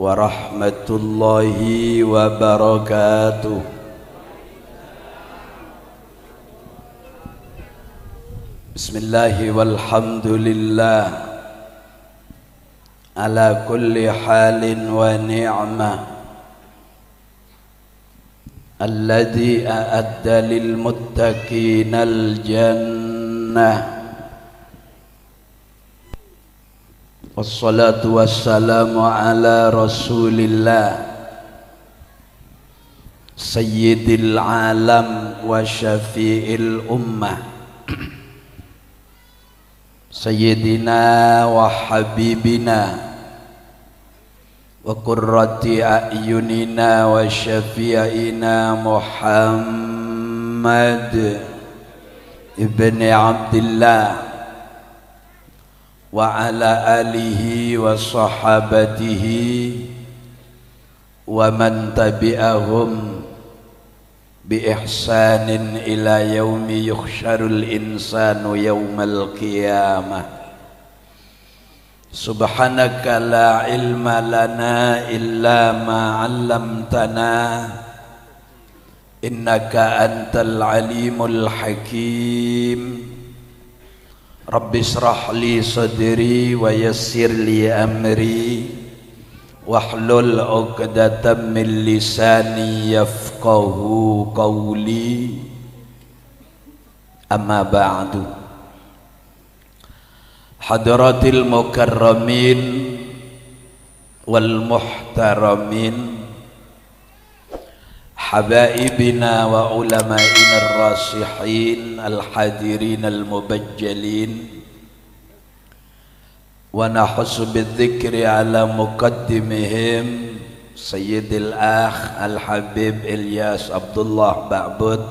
warahmatullahi wabarakatuh. Bismillahi walhamdulillah ala kulli halin wa ni'mah alladhi a'adda lil muttaqina al jannah. Wassalatu wassalamu ala rasulillah sayyidil alam wa syafi'il ummah sayyidina wa habibina wa qurrati a'yunina wa syafi'ina Muhammad ibni Abdillah wa ala alihi wa sahabatihi wa man tabi'ahum bi ihsanin ila yaumi yukhsyarul insanu yaumal qiyamah. Subhanaka la ilma lana illa ma 'allamtana innaka antal alimul hakim. Rabbi shrah li sadri wa yassir li amri wahlul 'uqdatam min lisani yafqahu qawli. Amma ba'du. Hadratil mukarramin wal muhtaramin, habaibina wa ulama'ina ar-rasihin al-hadirin al-mubajjalin, wa nahsu bidzikri ala muqaddimihim Sayyidil Akh Al-Habib Ilyas Abdullah Ba'bud,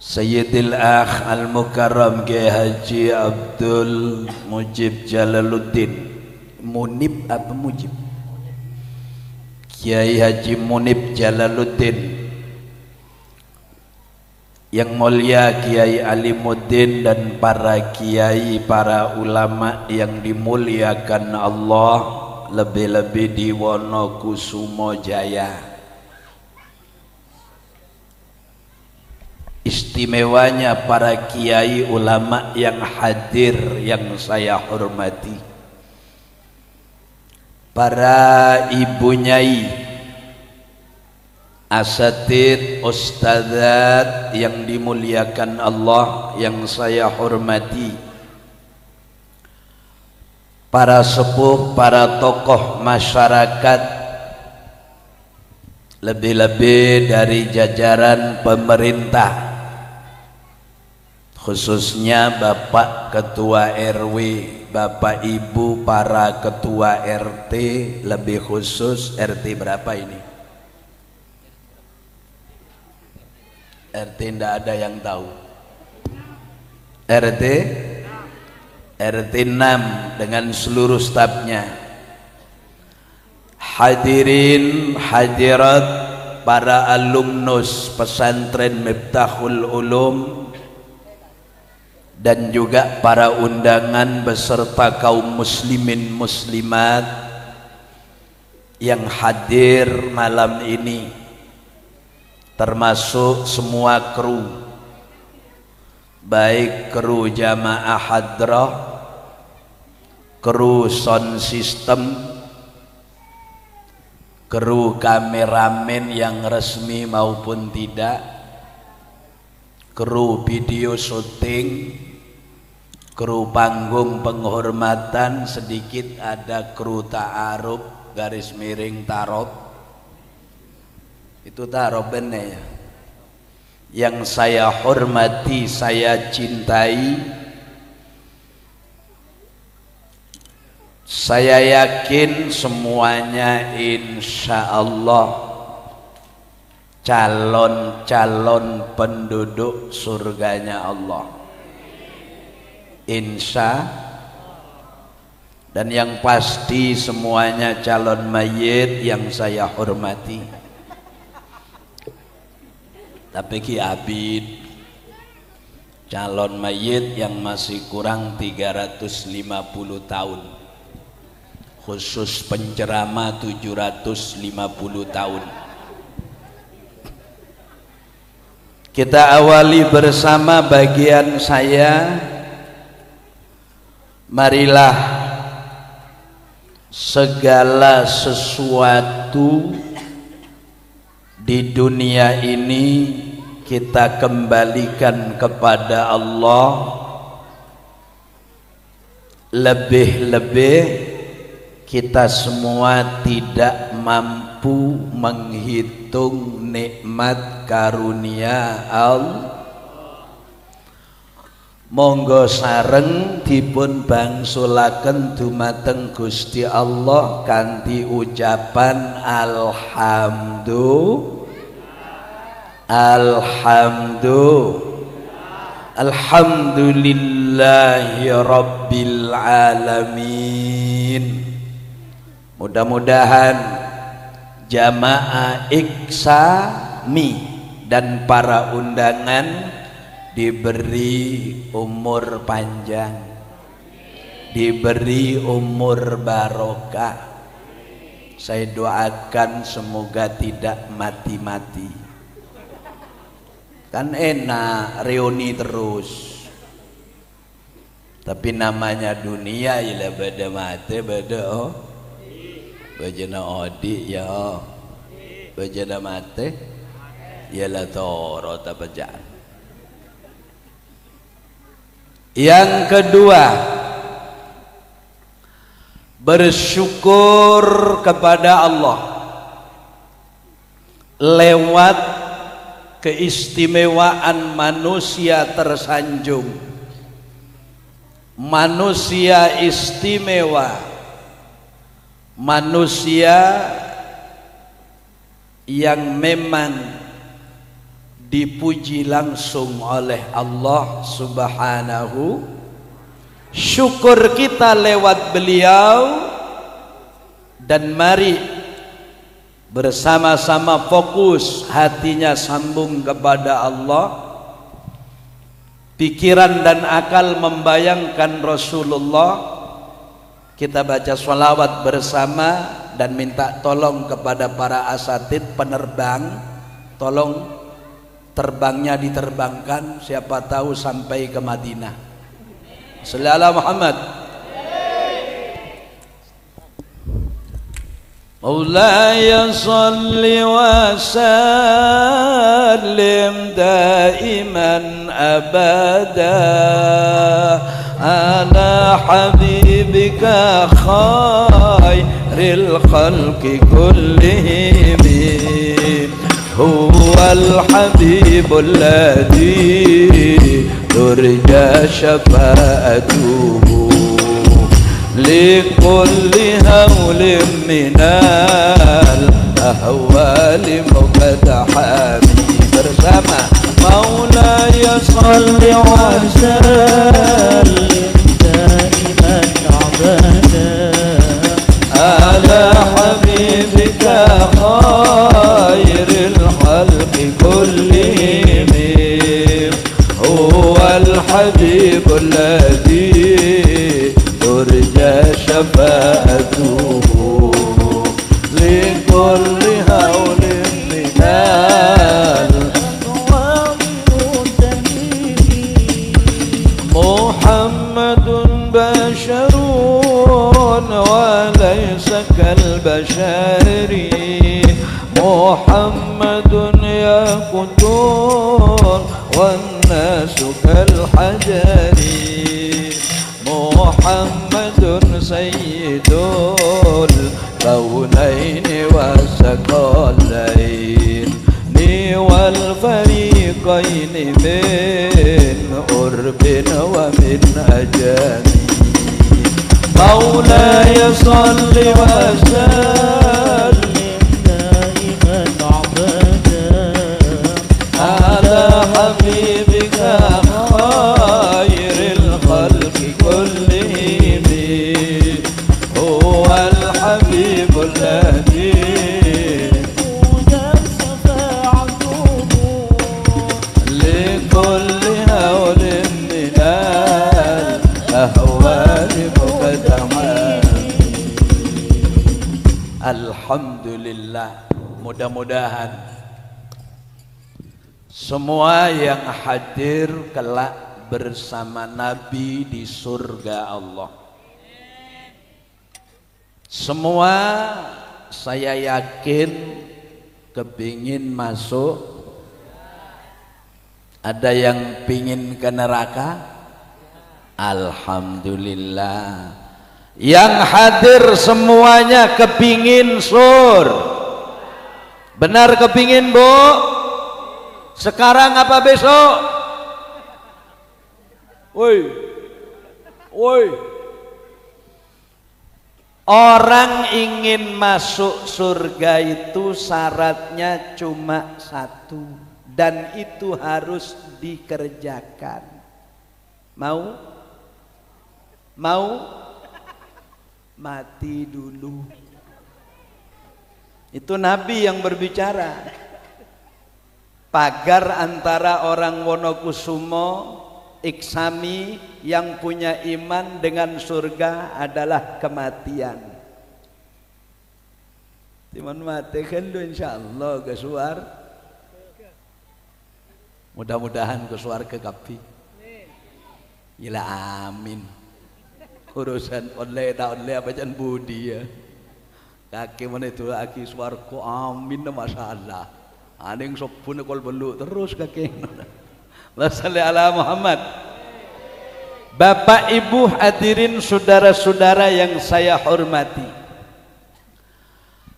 Sayyidil Akh Al-Mukarram Kiai Haji Abdul Mujib Jalaluddin. Munib apa Mujib? Kiai Haji Munib Jalaluddin. Yang mulia Kiai Alimuddin dan para kiai, para ulama yang dimuliakan Allah, lebih-lebih di Wonokusumo Jaya. Istimewanya para kiai ulama yang hadir yang saya hormati, para ibu nyai, asatid, ustadzat yang dimuliakan Allah yang saya hormati, para sepuh, para tokoh masyarakat, lebih-lebih dari jajaran pemerintah, khususnya Bapak Ketua RW, Bapak Ibu para Ketua RT, lebih khusus RT berapa ini? RT tidak ada yang tahu. RT 6 dengan seluruh stafnya. Hadirin hadirat, para alumnus pesantren Miftahul Ulum dan juga para undangan beserta kaum muslimin muslimat yang hadir malam ini, termasuk semua kru, baik kru jamaah hadrah, kru sound system, kru kameramen yang resmi maupun tidak, kru video syuting, kru panggung penghormatan, sedikit ada kru ta'aruf garis miring tarot. Itu tarot bener ya. Yang saya hormati, saya cintai, saya yakin semuanya insya Allah calon-calon penduduk surganya Allah. Insya, dan yang pasti semuanya calon mayit yang saya hormati. Tapi Ki Abid calon mayit yang masih kurang 350 tahun, khusus penceramah 750 tahun. Kita awali bersama bagian saya. Marilah segala sesuatu di dunia ini kita kembalikan kepada Allah. Lebih-lebih kita semua tidak mampu menghitung nikmat karunia Allah. Monggo sareng dipun bangsulaken dumateng Gusti Allah kanthi ucapan alhamdulillahi rabbil alamin. Mudah-mudahan jamaah Iksami dan para undangan diberi umur panjang, diberi umur barokah. Saya doakan semoga tidak mati-mati. Kan enak reuni terus, tapi namanya dunia ialah beda mati beda bajana odi ya bajana mati ialah toro tapajan. Yang kedua, bersyukur kepada Allah lewat keistimewaan manusia tersanjung, manusia istimewa, manusia yang memang dipuji langsung oleh Allah Subhanahu. Syukur kita lewat beliau, dan mari bersama-sama fokus hatinya sambung kepada Allah, pikiran dan akal membayangkan Rasulullah. Kita baca sholawat bersama dan minta tolong kepada para asatid penerbang, tolong terbangnya diterbangkan, siapa tahu sampai ke Madinah. Shallallahu alaihi Muhammad. Maulaya salli wa sallim daiman abada ala habibika khairil khalqi kullihim. هو الحبيب الذي ترجى شفاعته لكل هول من الأهوال مقتحم. bersama مولاي صل وسلم دائما أبدا على حبيبك خير الخلق كلهم. هو الحبيب الذي ترجى شفاعته لكل هول من محمد بشر وليس كالبشر. محمد يقطر والناس كالحجر. محمد سيد الكونين والثقلين والفريقين من قرب ومن أجل. مولاي صل وسلم دائما أبدا على حبيبك خير الخلق كلهم. هو الحبيب الذي لكل هول من الأهوال مقتحم. Alhamdulillah, mudah-mudahan semua yang hadir kelak bersama Nabi di surga Allah. Semua saya yakin kepingin masuk. Ada yang pingin ke neraka? Alhamdulillah. Yang hadir semuanya kepingin sur. Benar kepingin, Bu? Sekarang apa besok? Woi. Woi. Orang ingin masuk surga itu syaratnya cuma satu, dan itu harus dikerjakan. Mau? Mau? Mati dulu. Itu Nabi yang berbicara. Pagar antara orang Wonokusumo, Iksami yang punya iman dengan surga adalah kematian. Timan mati kan lu insyaallah ke suar. Mudah-mudahan ke suar ke kapi. Gila amin. Urusan oleh tak oleh apa jangan budi ya. Kaki mana itu aki suarku amin masalah. Aning sopun kol beluk terus kaki. Allah salli ala Muhammad. Bapak Ibu hadirin saudara-saudara yang saya hormati.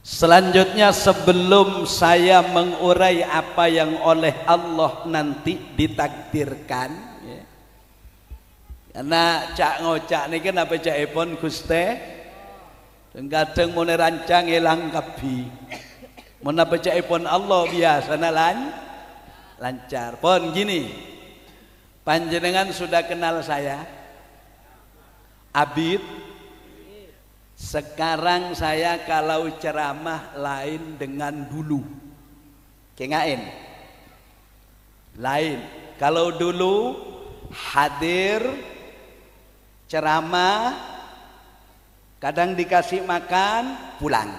Selanjutnya sebelum saya mengurai apa yang oleh Allah nanti ditakdirkan ya. Karena cak ngocak ini kan apa cak epon Guste kadang mau rancang elang kabi mau apa cak epon Allah biasa lancar pon gini. Panjenengan sudah kenal saya Abid. Sekarang saya kalau ceramah lain dengan dulu. Kengain lain. Kalau dulu hadir ceramah, kadang dikasih makan pulang.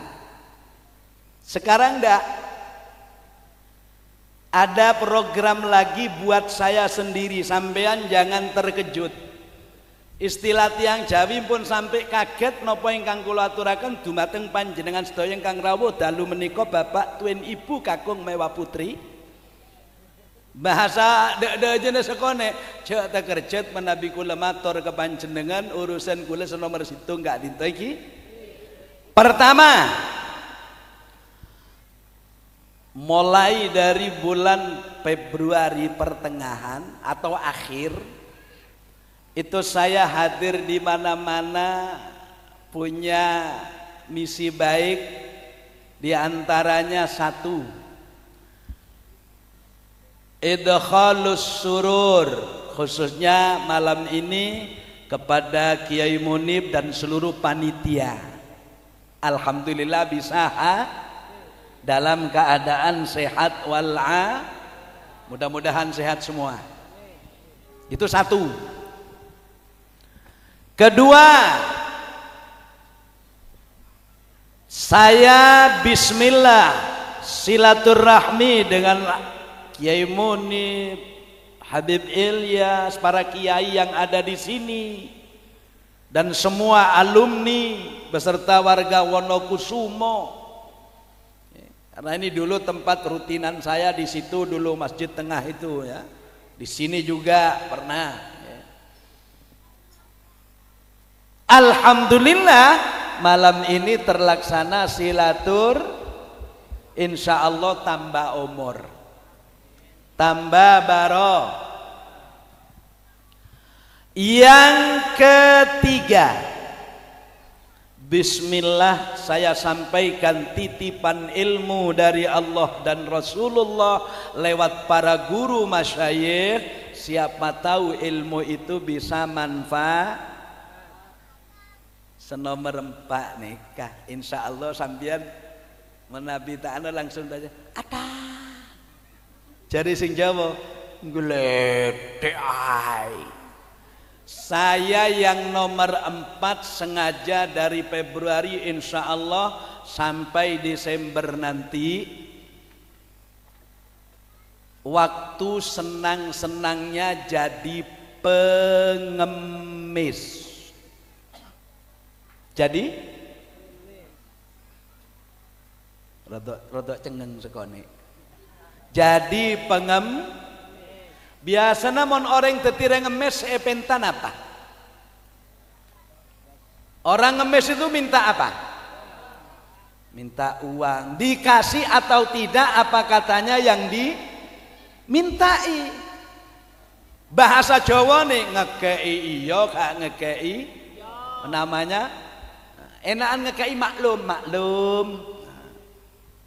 Sekarang enggak. Ada program lagi buat saya sendiri, sampean jangan terkejut. Istilah tiang Jawi pun sampai kaget napa ingkang kula aturaken dumateng panjenengan sedaya ingkang rawuh dalu menika Bapak tuwin Ibu kakung mewah putri. Bahasa dek-dek jenis sekone cek tekerjet menabi kula matur ke panjenengan urusan kula senomor situ enggak dinten iki. Pertama, mulai dari bulan Februari pertengahan atau akhir itu saya hadir di mana-mana punya misi baik, di antaranya satu, idkhalus surur, khususnya malam ini kepada Kiai Munib dan seluruh panitia. Alhamdulillah bisa dalam keadaan sehat wal'a, mudah-mudahan sehat semua. Itu satu. Kedua, saya bismillah silaturahmi dengan Kiai Munib, Habib Ilyas, para kiai yang ada di sini dan semua alumni beserta warga Wonokusumo. Karena ini dulu tempat rutinan saya di situ dulu Masjid Tengah itu ya. Di sini juga pernah. Alhamdulillah malam ini terlaksana silatur, insya Allah tambah umur, tambah baroh. Yang ketiga, bismillah saya sampaikan titipan ilmu dari Allah dan Rasulullah lewat para guru masyayikh. Siapa tahu ilmu itu bisa manfaat. Senomor 4 nikah insya Allah sambian menabi ta'ala langsung saja ada jadi sing Jawa ngledek ai. Saya yang nomor 4 sengaja dari Februari insya Allah sampai Desember nanti waktu senang-senangnya jadi pengemis. Jadi rodok cengeng sekone. Jadi biasanya mon orang tetira ngemis pentan apa? Orang ngemis itu minta apa? Minta uang. Dikasih atau tidak apa katanya yang dimintai. Bahasa Jawa nih ngekei iyo gak ngekei namanya enakan ngekei maklum.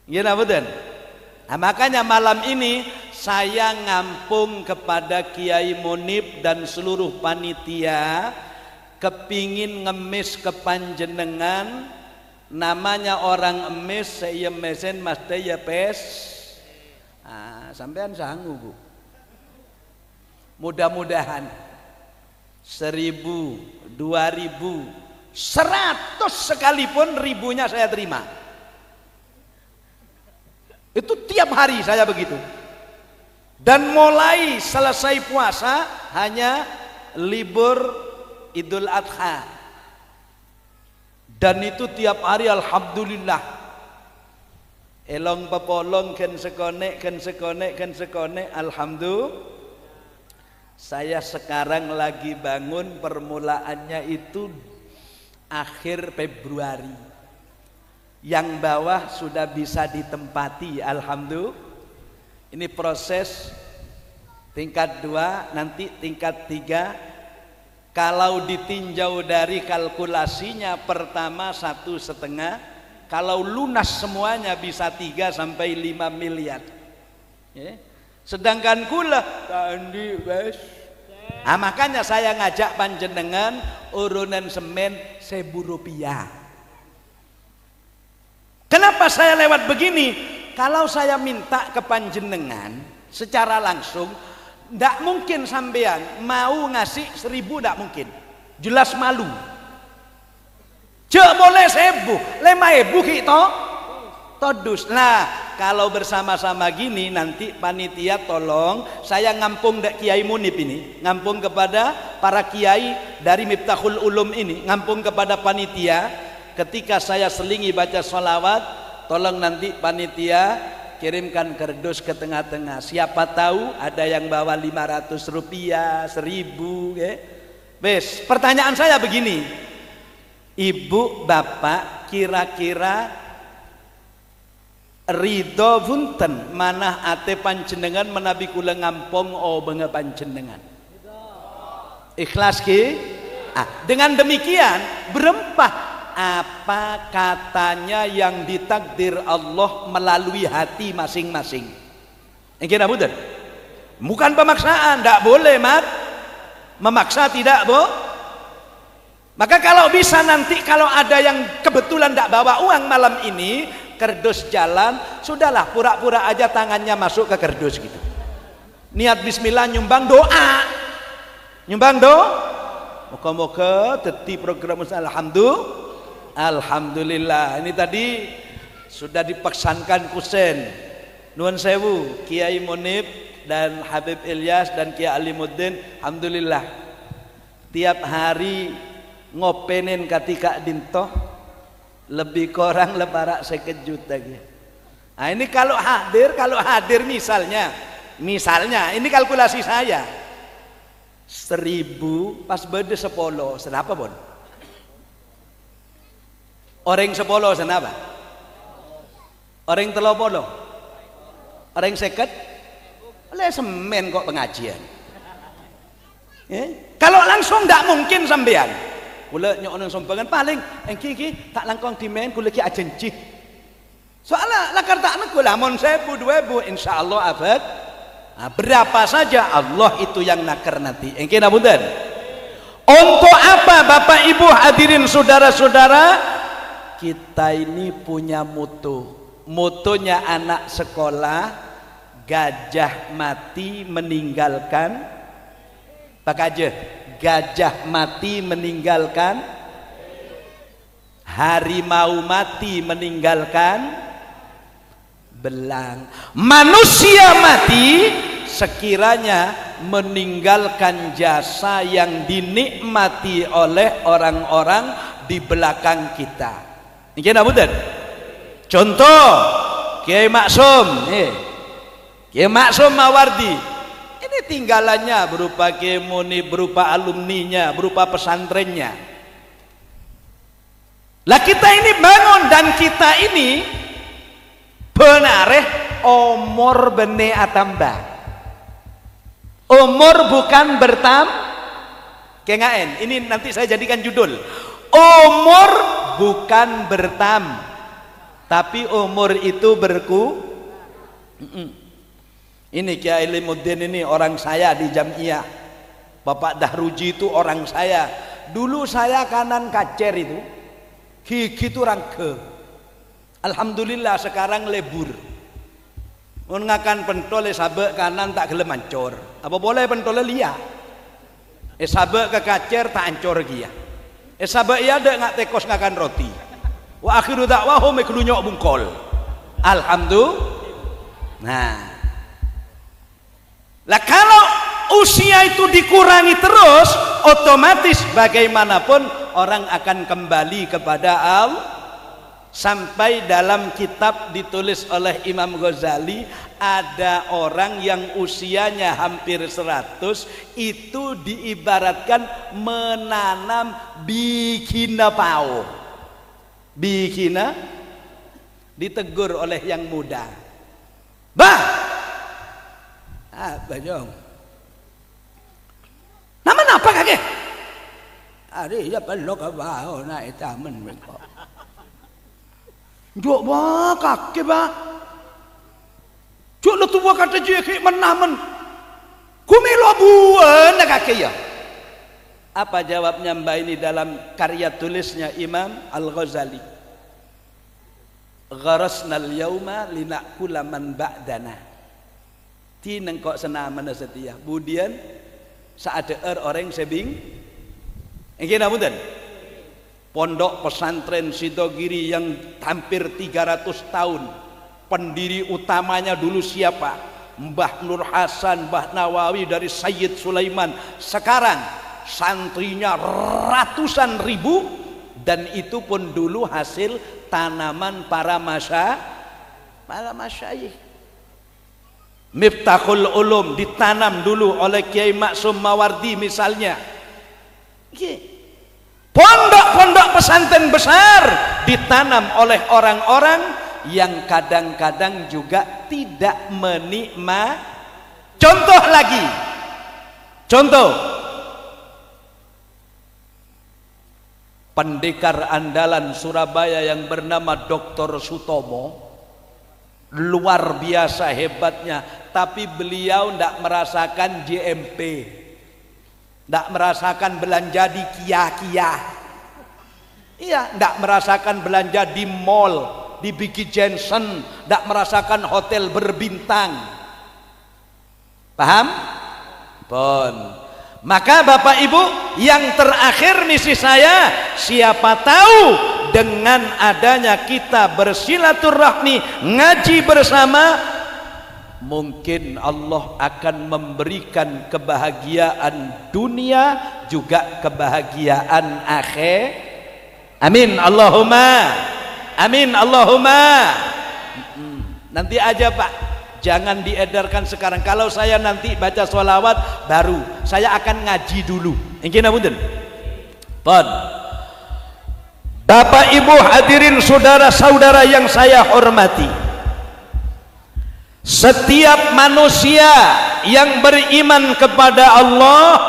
Gimana betul? Nah, makanya malam ini saya ngampung kepada Kiai Munib dan seluruh panitia, kepingin ngemis ke panjenengan. Namanya orang emis saya mesen mas ya pes. Sampean sanggup Bu. Mudah-mudahan 1.000, 2.000, 100 sekalipun ribunya saya terima. Itu tiap hari saya begitu. Dan mulai selesai puasa hanya libur Idul Adha. Dan itu tiap hari alhamdulillah. Elong pepolong ken sekonek alhamdulillah. Saya sekarang lagi bangun, permulaannya itu akhir Februari. Yang bawah sudah bisa ditempati alhamdulillah. Ini proses tingkat 2, nanti tingkat 3. Kalau ditinjau dari kalkulasinya pertama 1,5, kalau lunas semuanya bisa 3 sampai 5 miliar. Ya. Sedangkan kula tandi wes. Makanya saya ngajak panjenengan urunan semen Rp1.000. Kenapa saya lewat begini? Kalau saya minta ke panjenengan secara langsung, ndak mungkin sampean mau ngasih 1.000, ndak mungkin. Jelas malu. Cek boleh 1.000, 5.000 kita todus. Nah, kalau bersama-sama gini nanti panitia tolong saya ngampung Kiai Munib ini, ngampung kepada para kiai dari Miftahul Ulum ini, ngampung kepada panitia. Ketika saya selingi baca sholawat, tolong nanti panitia kirimkan kerdus ke tengah-tengah. Siapa tahu ada yang bawa Rp500, 1.000 ya. Bes, pertanyaan saya begini, Ibu Bapak kira-kira ridho punten manah ate panjenengan menabi kula ngampung benga panjenengan. Ikhlas ki? Dengan demikian berempah apa katanya yang ditakdir Allah melalui hati masing-masing. Kira betul? Bukan pemaksaan, tidak boleh mat. Memaksa tidak bu. Maka kalau bisa nanti kalau ada yang kebetulan tidak bawa uang malam ini, kerdus jalan, sudahlah pura-pura aja tangannya masuk ke kerdus gitu. Niat bismillah nyumbang doa. Nyumbang doa. Moga-moga dadi program alhamdulillah. Alhamdulillah. Ini tadi sudah dipaksakan kusen. Nuwun sewu Kiai Munib dan Habib Ilyas dan Kiai Alimuddin. Alhamdulillah. Tiap hari ngopenin ketika dintoh lebih kurang lebarak sekejut lagi. Nah ini kalau hadir misalnya ini kalkulasi saya 1.000 pas bede 10 senapa bon? Orang 10 senapa? Orang 30? Orang 50? Oleh semen kok pengajian. Kalau langsung tidak mungkin sampean. Kula nyok nang sombangan paling engki tak langkong dimen kula ki ajenji. Soalnya lakar tak nek kula mon 1.000 2.000 insyaallah abad. Berapa saja Allah itu yang nakar nanti. Engki napunten. Untuk apa Bapak Ibu hadirin saudara-saudara? Kita ini punya motonya anak sekolah, gajah mati meninggalkan Pak aja, gajah mati meninggalkan harimau mati meninggalkan belang, manusia mati sekiranya meninggalkan jasa yang dinikmati oleh orang-orang di belakang kita. Ini betul. Contoh Kiai Maksum, Kiai Maksum Mawardi, ini tinggalannya berupa Kiai Muni, berupa alumninya, berupa pesantrennya. Lah kita ini bangun dan kita ini benareh umur bene atamba, umur bukan kengaen. Ini nanti saya jadikan judul, umur bukan bertam, tapi umur itu Ini Kiai Limuddin ini orang saya di Jamiah, Bapak Dahruji itu orang saya. Dulu saya kanan kacer itu, gigi itu rangke. Alhamdulillah sekarang lebur. Mengakan pentole sabek kanan tak gelem ancor. Apa boleh pentole liya? Sabek ke kacer tak ancor kia. Sabek iya dek ngak tekos ngakan roti. Wa akhiru dakwahum iklunyok bungkol. Alhamdulillah. Nah. Lah kalau usia itu dikurangi terus, otomatis bagaimanapun orang akan kembali kepada Allah. Sampai dalam kitab ditulis oleh Imam Ghazali, ada orang yang usianya hampir 100 itu diibaratkan menanam bikina pao. Bikina ditegur oleh yang muda, bah, apa jong? Nama apa kakek? Hari ya perlu ke bawah naik taman mereka. Jok ba kakek ba, jok lo tua kata je menamen, kumelo buan nak kakek ya. Apa jawabnya mbak ini dalam karya tulisnya Imam Al-Ghazali? Gharasnal yauma linakula man ba'dana. Ti nengkok senamana setia. Budian saat orang sebing, engke namunten. Pondok pesantren Sidogiri yang hampir 300 tahun, pendiri utamanya dulu siapa? Mbah Nur Hasan, Mbah Nawawi dari Sayyid Sulaiman. Sekarang santrinya ratusan ribu, dan itu pun dulu hasil tanaman para masyayikh. Miftahul Ulum ditanam dulu oleh Kiai Maksum Mawardi misalnya. Pondok-pondok pesantren besar ditanam oleh orang-orang yang kadang-kadang juga tidak menikmati. Contoh lagi, contoh pendekar andalan Surabaya yang bernama Dr. Sutomo, luar biasa hebatnya, tapi beliau tidak merasakan JMP, tidak merasakan belanja di Kia-Kia, iya, tidak merasakan belanja di mall, di Biggie Jensen, tidak merasakan hotel berbintang. Paham? Pun. Maka Bapak Ibu, yang terakhir misi saya, siapa tahu dengan adanya kita bersilaturahmi, ngaji bersama, mungkin Allah akan memberikan kebahagiaan dunia juga kebahagiaan akhir. Amin Allahumma, amin Allahumma. Nanti aja Pak, jangan diedarkan sekarang. Kalau saya nanti baca sholawat baru, saya akan ngaji dulu. Ingin punten. Pon. Bapak Ibu hadirin saudara-saudara yang saya hormati, setiap manusia yang beriman kepada Allah,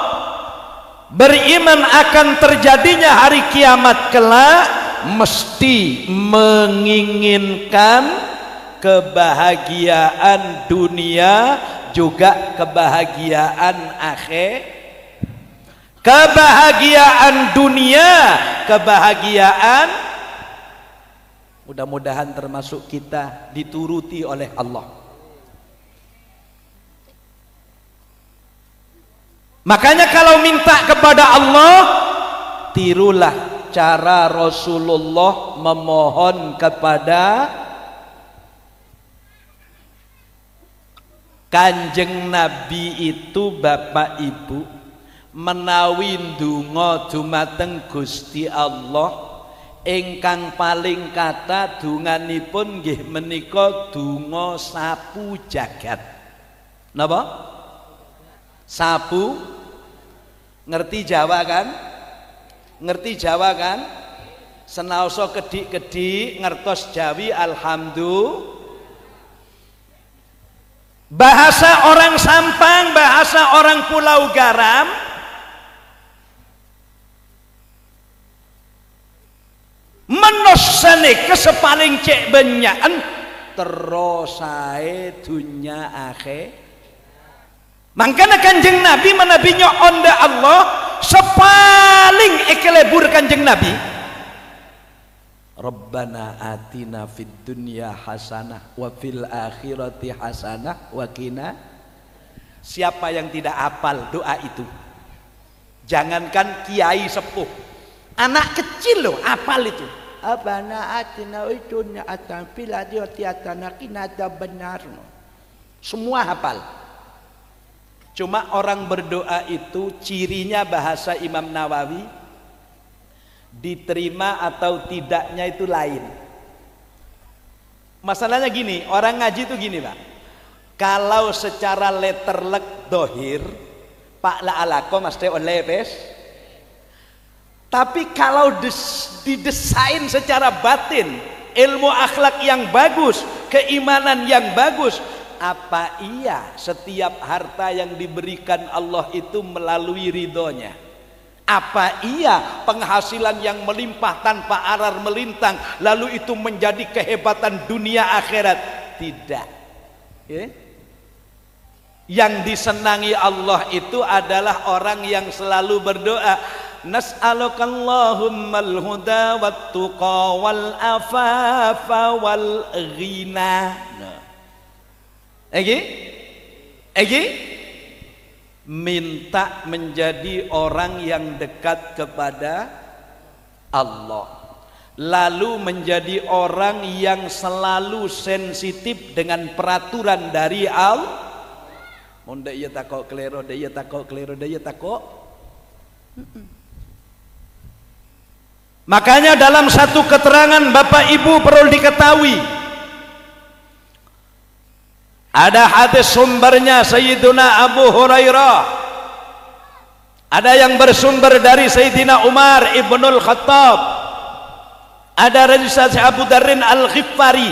beriman akan terjadinya hari kiamat kelak, mesti menginginkan kebahagiaan dunia juga kebahagiaan akhir. Kebahagiaan dunia, kebahagiaan, mudah-mudahan termasuk kita dituruti oleh Allah. Makanya kalau minta kepada Allah, tirulah cara Rasulullah memohon kepada Kanjeng Nabi itu Bapak Ibu menawi ndonga dumateng Gusti Allah ingkang paling kathah donganipun nggih menika donga sapu jagat. Napa? Sapu, ngerti Jawa kan? Ngerti Jawa kan? Senaosa kedik-kedik ngertos Jawi alhamdulillah. Bahasa orang Sampang, bahasa orang Pulau Garam, menosane kesepaling cek benyaan terus sae dunya akhir. Mangkana Kanjeng Nabi menabinya onda Allah sepaling ekelebur Kanjeng Nabi. Rabbana atina fid dunya hasanah wa fil akhirati hasanah wa qina. Siapa yang tidak hafal doa itu? Jangankan kiai sepuh, anak kecil loh hafal itu. Rabbana atina fid dunya hasanah fil akhirati hasanah wa qina adzabannar. Semua hafal. Cuma orang berdoa itu cirinya bahasa Imam Nawawi diterima atau tidaknya itu lain. Masalahnya gini, orang ngaji itu gini Pak, kalau secara letterlek dohir Pak la'alako mesti oleh pes, tapi kalau didesain secara batin, ilmu akhlak yang bagus, keimanan yang bagus, apa iya setiap harta yang diberikan Allah itu melalui ridhonya? Apa iya penghasilan yang melimpah tanpa arar melintang lalu itu menjadi kehebatan dunia akhirat? Tidak. Yang disenangi Allah itu adalah orang yang selalu berdoa, nas'alukallahummal huda wat tuqa wal afafa wal ghina. Minta menjadi orang yang dekat kepada Allah, lalu menjadi orang yang selalu sensitif dengan peraturan dari Allah. Monde iya takok klero, dia takok klero, dia takok. Makanya dalam satu keterangan Bapak Ibu perlu diketahui, ada hadis sumbernya Sayyiduna Abu Hurairah, ada yang bersumber dari Sayyidina Umar Ibnul Khattab, ada dari Abu Darrin Al-Ghifari,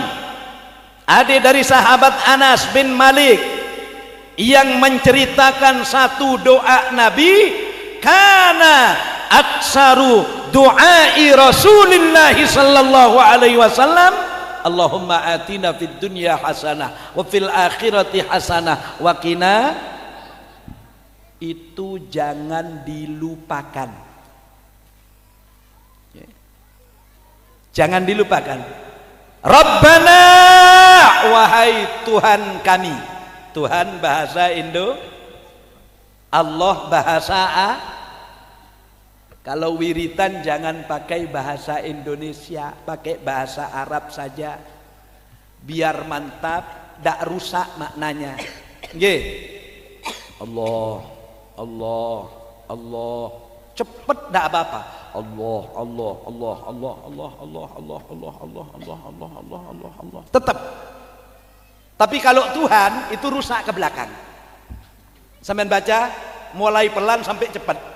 ada dari sahabat Anas bin Malik yang menceritakan satu doa Nabi, kana aksaru du'ai Rasulullah sallallahu alaihi wasallam, Allahumma atina fid dunya hasanah wa fil akhirati hasanah wa qina. Itu jangan dilupakan, jangan dilupakan. Rabbana, wahai Tuhan kami. Tuhan bahasa Indo, Allah bahasa A. Kalau wiritan jangan pakai bahasa Indonesia, pakai bahasa Arab saja, biar mantap, tidak rusak maknanya. Nggih. Allah, Allah, Allah, cepet tidak apa-apa. Allah, Allah, Allah, Allah, Allah, Allah, Allah, Allah, Allah, Allah, Allah, Allah, Allah, Allah. Tetap. Tapi kalau Tuhan itu rusak ke belakang. Sampai baca mulai pelan sampai cepat.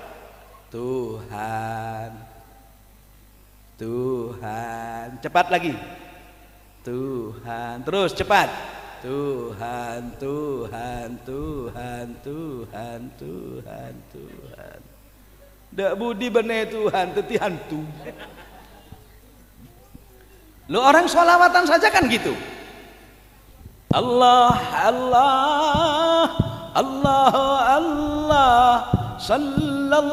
Tuhan, Tuhan, cepat lagi. Tuhan, terus cepat. Tuhan, Tuhan, Tuhan, Tuhan, Tuhan, Tuhan. Dak budi bener Tuhan, teti hantu. Lo orang sholawatan saja kan gitu. Allah, Allah, Allah, Allah, sallallahu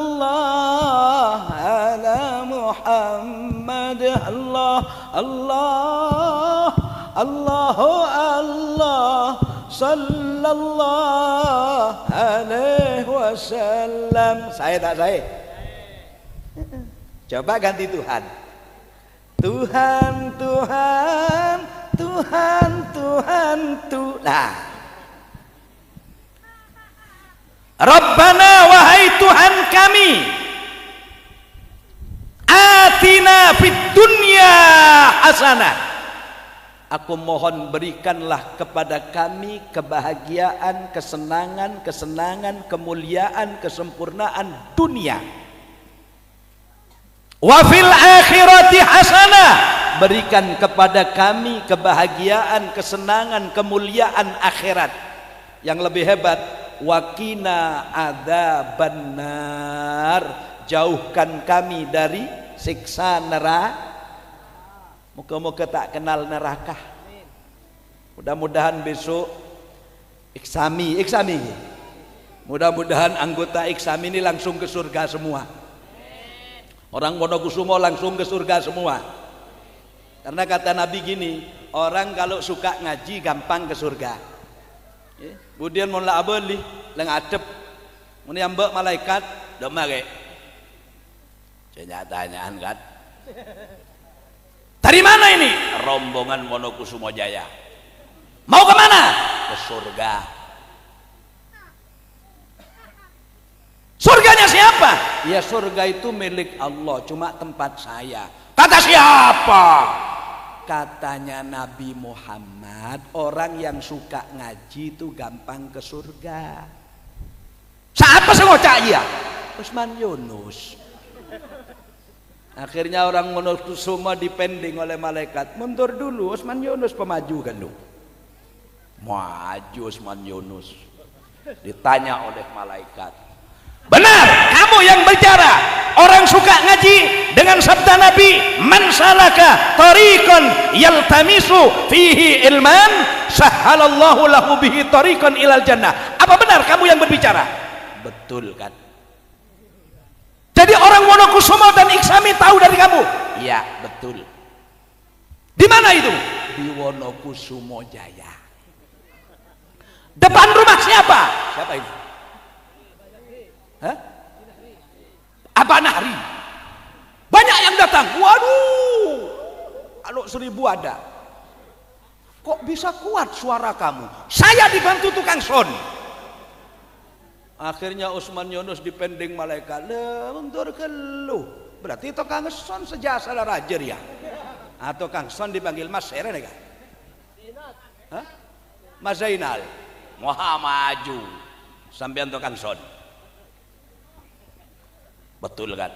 ala Muhammad. Allah, Allah, Allah, Allah, sallallahu alaihi wasallam. Saya tak saya. Coba ganti Tuhan. Tuhan, Tuhan, Tuhan, Tuhan, Tuhan. Nah, Rabbana, wahai Tuhan kami, atina fid dunya hasanah. Aku mohon berikanlah kepada kami kebahagiaan, kesenangan, kesenangan, kemuliaan, kesempurnaan dunia. Wa fil akhirati hasanah. Berikan kepada kami kebahagiaan, kesenangan, kemuliaan akhirat. Yang lebih hebat, waqina adzabannar. Jauhkan kami dari siksa neraka. Muka-muka tak kenal neraka. Mudah-mudahan besok Iksami. Mudah-mudahan anggota Iksami ini langsung ke surga semua. Orang Wonokusumo langsung ke surga semua. Karena kata Nabi gini, orang kalau suka ngaji gampang ke surga. Kemudian mau lah abeli, leng adep, mau nyambek malaikat, domare. Tanyaan kan? Dari mana ini? Rombongan Wonokusumo Jaya. Mau kemana? Ke surga. Surganya siapa? Ya surga itu milik Allah, cuma tempat saya. Kata siapa? Katanya Nabi Muhammad, orang yang suka ngaji itu gampang ke surga. Siapa sih ngocak ya? Usman Yunus. Akhirnya orang Wonokusumo dipending oleh malaikat. Mundur dulu, Usman Yunus pemaju kan lu. Maju Usman Yunus. Ditanya oleh malaikat. Benar, kamu yang bicara. Orang suka ngaji dengan sabda Nabi, man salaka tariqan yaltamisu fihi ilman, sahhalallahu lahu bihi tariqan ilal jannah. Apa benar kamu yang berbicara? Betul kan? Jadi orang Wonokusumo dan Iksami tahu dari kamu? Iya, betul. Di mana itu? Di Wonokusumo Jaya. Depan rumah siapa? Siapa itu? Hah? Abah Nahri. Banyak yang datang. Waduh, kalau 1000 ada. Kok bisa kuat suara kamu? Saya dibantu tukang son. Akhirnya Usman Yunus dipending malaikat. Mundur ke lu. Berarti tukang son sejasa raja ya. Atau Kang Son dipanggil Mas Seren kan? Hah? Mas Zainal. Moha maju. Sampean tukang son. Betul kan?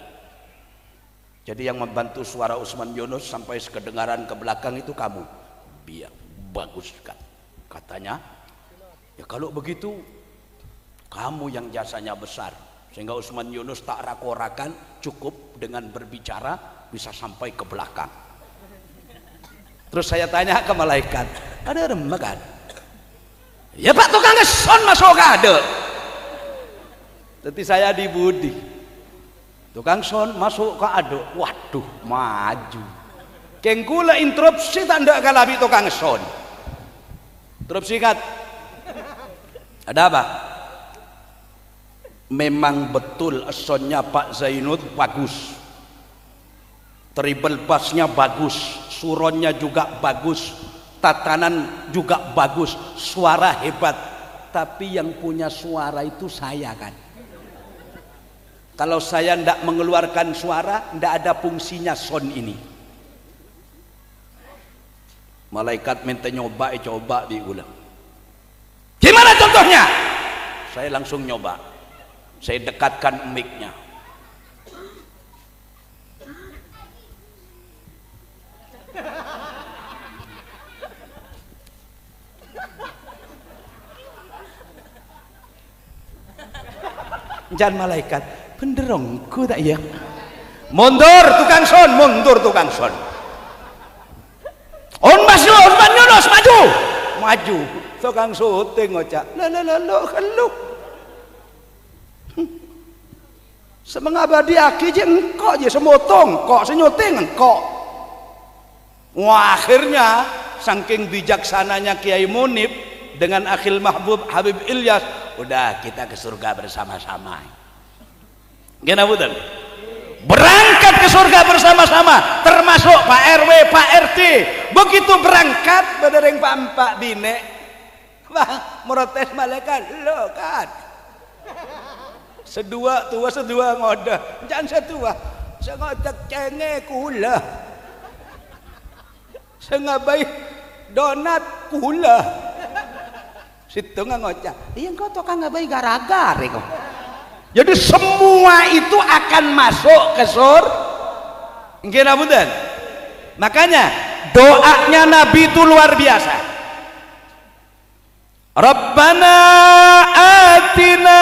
Jadi yang membantu suara Usman Yunus sampai kedengaran ke belakang itu kamu. Biar bagus kan? Katanya. Ya kalau begitu kamu yang jasanya besar, sehingga Usman Yunus tak rakorakan, cukup dengan berbicara bisa sampai ke belakang. Terus saya tanya ke malaikat, ada remah kan? Ya Pak tukang son masuk ada. Tapi saya dibudi, tukang son masuk ke ada. Waduh, maju. Kengkula interupsi tanda kalabi tukang son. Interupsi kan? Ada apa? Memang betul sonnya Pak Zainud bagus, treble bassnya bagus, suronnya juga bagus, tatanan juga bagus, suara hebat. Tapi yang punya suara itu saya kan. Kalau saya tidak mengeluarkan suara, tidak ada fungsinya son ini. Malaikat minta nyoba, coba diulang. Gimana contohnya? Saya langsung nyoba. Saya dekatkan mic-nya. Jangan malaikat, penderongku tak ya? Mundur tukang son, mundur tukang son. Usman Yunus maju, maju. Tukang syuting ngocak, lo kelu. Semengabadi aki je engkau je semotong kok senyuting engkau. Wah, akhirnya saking bijaksananya Kiai Munib dengan Akhil Mahbub Habib Ilyas, udah kita ke surga bersama-sama. Gimana betul? Berangkat berangkat ke surga bersama-sama, termasuk Pak RW, Pak RT. Begitu berangkat bedereng Pak Bine, Bang, merotes malaikat lo kan. Sedua tua sedua ngoda, jangan setua. Sengotak cenge kula. Sengabai donat kula. Situ ngocah. Iya engkau toh kan ngabai gara-gara kok. Jadi semua itu akan masuk ke surga. Nggih punten. Makanya doanya Nabi itu luar biasa. Rabbana atina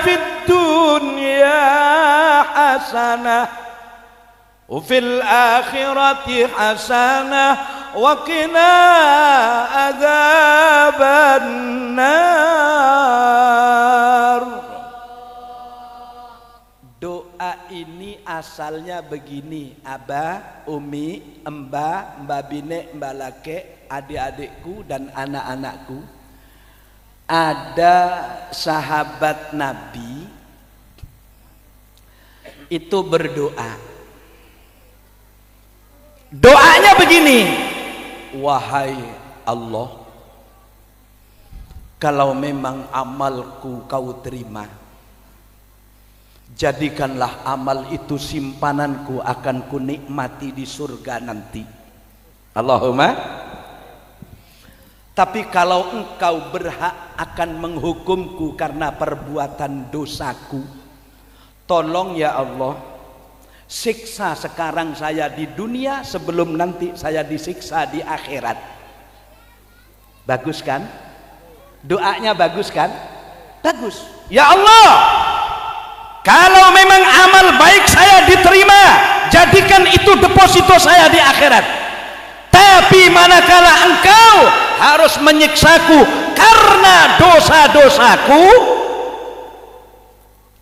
fid dunya hasanah wa fil akhirati hasanah wa qina adzabannar. Doa ini asalnya begini, Abah, Umi, Mbah Bine, Mbah Lake, adik-adikku dan anak-anakku. Ada sahabat Nabi itu berdoa. Doanya begini, wahai Allah, kalau memang amalku kau terima, jadikanlah amal itu simpananku, akan kunikmati di surga nanti. Allahumma. Tapi kalau engkau berhak akan menghukumku karena perbuatan dosaku, tolong ya Allah, siksa sekarang saya di dunia sebelum nanti saya disiksa di akhirat. Bagus kan? Doanya bagus kan? Bagus. Ya Allah, kalau memang amal baik saya diterima, jadikan itu deposito saya di akhirat. Tapi manakala engkau harus menyiksaku karena dosa-dosaku,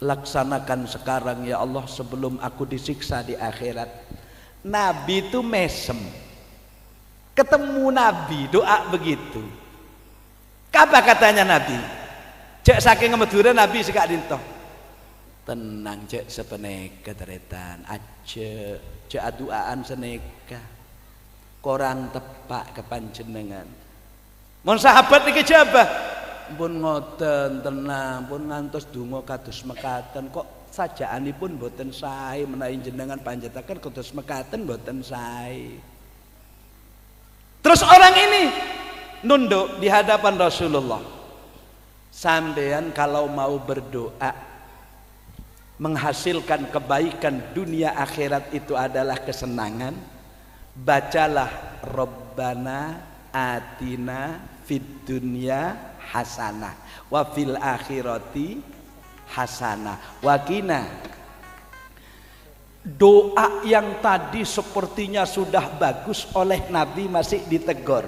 laksanakan sekarang ya Allah sebelum aku disiksa di akhirat. Nabi itu mesem. Ketemu Nabi doa begitu. Apa katanya Nabi? Cek saking ngemeduran Nabi sikak dintoh. Tenang cek sepeneka teretan aja cek aduaan seneka. Korang tepak kepanjenengan. Mon sahabat iki jabah. Pun ngoten tenang, pun ngantos donga kados mekaten kok sajaanipun boten sae menawi jenengan panjataken kados mekaten boten sae. Terus orang ini nunduk di hadapan Rasulullah. Sampean kalau mau berdoa menghasilkan kebaikan dunia akhirat itu adalah kesenangan, bacalah Rabbana atina fid dunya hasanah wa fil akhirati hasanah wa qina. Doa yang tadi sepertinya sudah bagus oleh Nabi masih ditegur.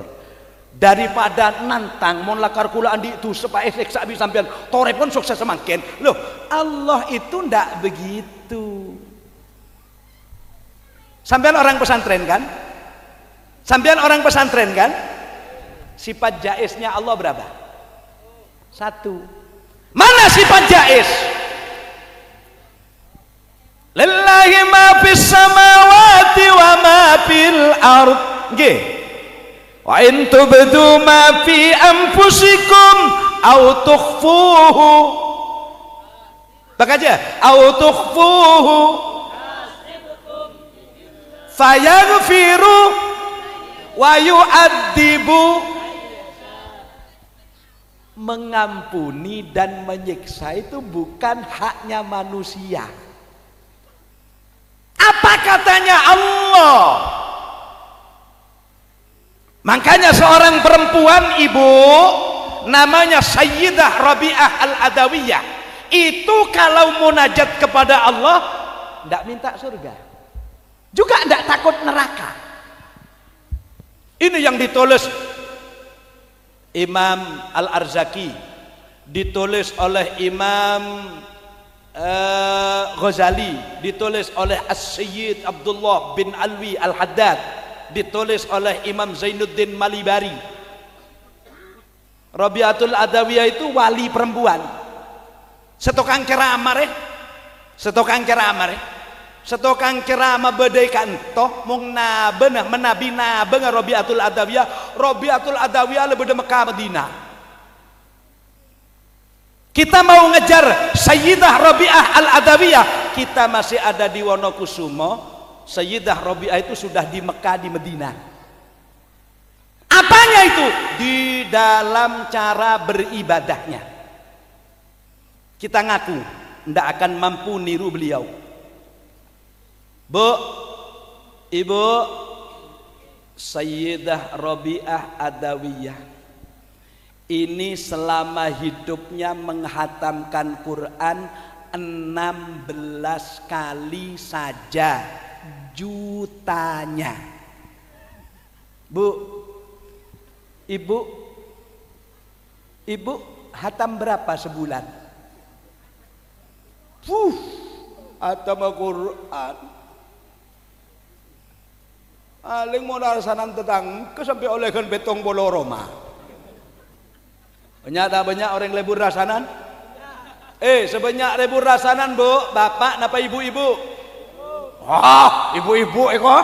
Daripada nantang mon lakar kula andi itu supaya siksa abi sampean tore pun sukses semakin. Loh, Allah itu ndak begitu. Sampean orang pesantren kan? Sampean orang pesantren kan? Sifat jaiznya Allah berapa? 1. Mana sifat jaiz? Lillahi ma fis samawati wa ma fil ard. Nggih. Wa in tubdu ma fi anfusikum aw tukhfuhu. Baca aja. Aw tukhfuhu fayaghfiru wa yu'adzibu. Mengampuni dan menyiksa itu bukan haknya manusia. Apa katanya Allah? Makanya seorang perempuan ibu namanya Sayyidah Rabi'ah Al-Adawiyah itu kalau munajat kepada Allah tidak minta surga, juga tidak takut neraka. Ini yang ditulis Imam Al-Arzaki, ditulis oleh Imam Ghazali, ditulis oleh As-Sayyid Abdullah bin Alwi Al-Haddad, ditulis oleh Imam Zainuddin Malibari. Rabi'atul Adawiyah itu wali perempuan, setokang ceramah setokang ceramah bedai kantoh mung naben menabi naben Rabi'atul Adawiyah lebih Mekah Madinah. Kita mau ngejar Sayyidah Rabi'ah Al-Adawiyah, kita masih ada di Wonokusumo. Sayyidah Rabi'ah itu sudah di Mekah, di Madinah. Apanya itu? Di dalam cara beribadahnya. Kita ngaku tidak akan mampu niru beliau. Bu, Ibu, Sayyidah Rabi'ah Adawiyah ini selama hidupnya menghatamkan Quran 16 kali saja jutanya. Bu, Ibu hatam berapa sebulan? Hatam Quran aling modal sanan tetang kesampai olehkan betong boloroma. Banyak orang lebur rasanan. Sebanyak lebur rasanan, Bu, bapak napa ibu-ibu? Ibu-ibu eko.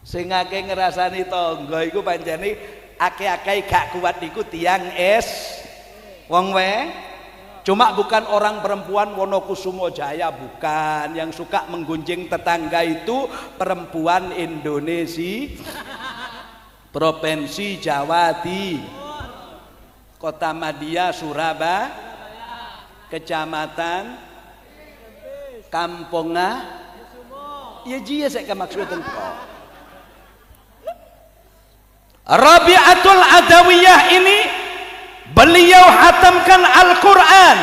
Sing akeh ngrasani tangga iku pancene akeh-akeh gak kuat niku tiang es wong we. Cuma bukan orang perempuan Wonokusumo Jaya, bukan. Yang suka menggunjing tetangga itu perempuan Indonesia, Provinsi Jawa Timur, Kota Madia, Surabaya, Kecamatan Kamponga. Ya jia saya maksudkan kok. Rabi'atul Adawiyah ini beliau hatamkan Al-Quran,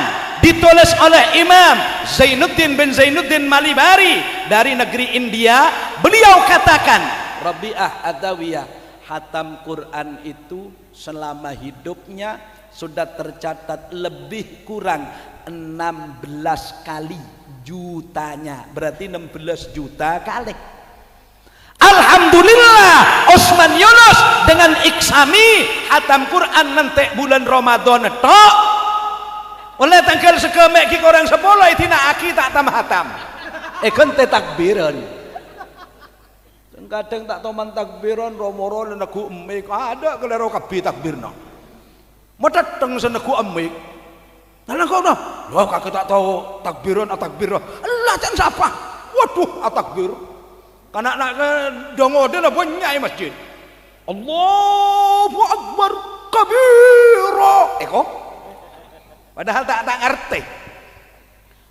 ditulis oleh Imam Zainuddin bin Zainuddin Malibari dari negeri India. Beliau katakan Rabi'ah Adawiyah hatam Quran itu selama hidupnya sudah tercatat lebih kurang 16 kali jutanya, berarti 16 juta kali. Alhamdulillah Osman Yunus dengan Iksami hatam Quran nanti bulan Ramadan tok. Oleh tanggal sekemek ki orang 10 itina aki tak tam hatam. Kente takbiran. Kadang tak toman takbiran romoro nenego emik ada kelero kabeh takbirna. Medeteng senegu emik. Lah kok no? Loh kakek tak tahu takbiran atakbir. Allah jan siapa? Waduh atakbir. Kanak-kanak dongoden apa nyai masjid. Allahu Akbar kabira. Kok? Padahal tak ngerti.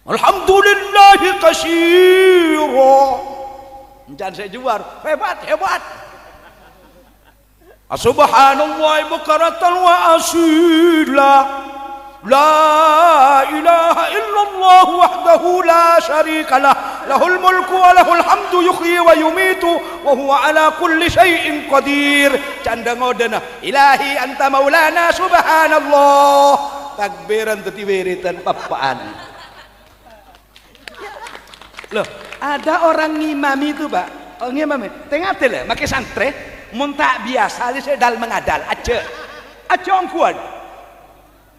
Alhamdulillahi katsira. Jangan saya juar. Hebat. Subhanallah bukratan wa asila. La ilaha illallah wahdahu la syarika lah. Lahul mulku wa lahul hamdu yuhyi wa yumitu wa huwa ala kulli syai'in qadir. Canda ngodena ilahi anta maulana subhanallah. Takbiran teti wiritan papaan. Loh, ada orang ngimami itu, Pak. Oh, ngimami. Tengah tele make santre mun tak biasa li sedal mengadal aja. Aja ongkuan.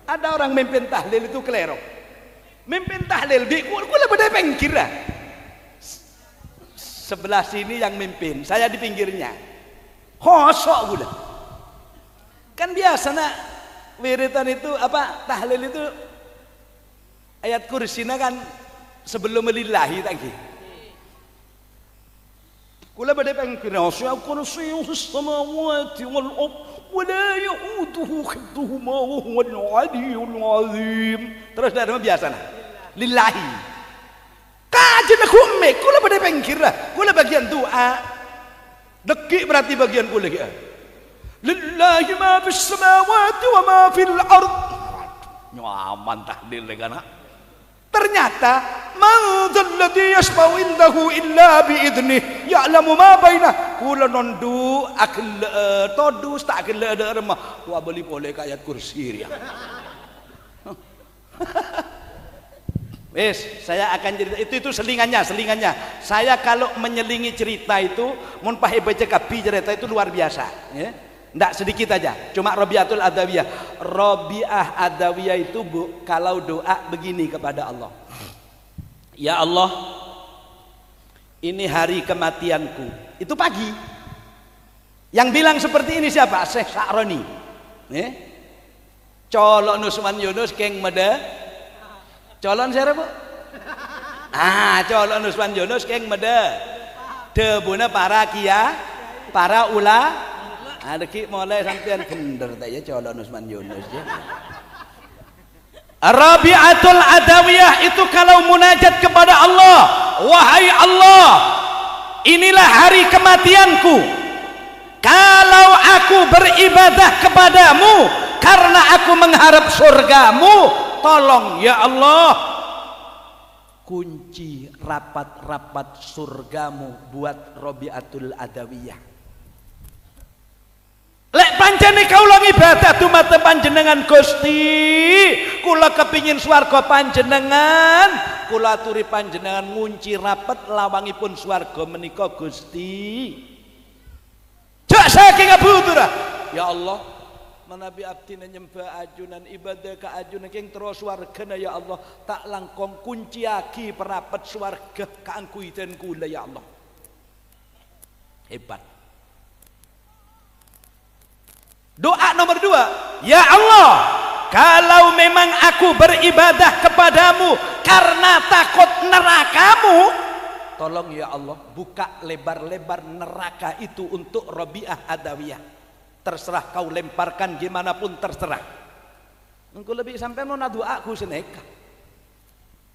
Ada orang mimpin tahlil itu kelero. Mimpin tahlil di kula beda pinggir lah. Sebelah sini yang mimpin, saya di pinggirnya. Hosok gula. Kan biasa nak wiritan itu apa tahlil itu ayat kursina kan sebelum lillahi tadi. Kula beda pinggir. Kursiyyus samawati wal ardh ولا يؤوده حفظهما وهو العلي العظيم. Terus dari mana biasa nah? Lillahi. Kajian aku mek, kula pada pinggir lah. Kula bagian doa. Dekik berarti bagian kula ya. Lillahi ma fis samawati wa ma fil ard. Nyaman tahlil kan. Ternyata man dzalladzi yashfa'u indahu illa bi idnih ya'lamu ma baina kula nondu akil todus tak akil ada remah wa beli boleh ayat kursi ya. Wes, saya akan cerita itu selingannya. Saya kalau menyelingi cerita itu mun pahe baca kapi cerita itu luar biasa ya. Ndak sedikit aja, cuma Rabi'atul Adawiyah. Rabi'ah Adawiyah itu Bu, kalau doa begini kepada Allah. Ya Allah, ini hari kematianku. Itu pagi. Yang bilang seperti ini siapa? Syekh Sa'roni. Colok Nusman Yunus keng mede. Colon siapa bu? Colok Nusman Yunus keng mede. Debuna para kia, para ula. Deki mulai sampean bener tak ya colok Nusman Yunus ya. Rabi'atul Adawiyah itu kalau munajat kepada Allah, wahai Allah, inilah hari kematianku. Kalau aku beribadah kepadamu karena aku mengharap surgamu, tolong ya Allah kunci rapat-rapat surgamu buat Rabi'atul Adawiyah. Lek pancene kaula ibadah dumateng panjenengan Gusti, kula kepingin swarga panjenengan, kula aturi panjenengan ngunci rapat lawangipun swarga menika Gusti. Jak saking abuturah ya Allah, manabi abdina nyembah ajunan ibadah ka ajunan keng terus wargana ya Allah, tak langkong kunci aki perapat swarga kaangku iten kula ya Allah. Hebat. Doa nomor 2, ya Allah, kalau memang aku beribadah kepadamu karena takut nerakamu, tolong ya Allah buka lebar-lebar neraka itu untuk Rabi'ah Adawiyah. Terserah kau lemparkan gimana pun terserah. Engkau lebih sampai mau doa aku seneka.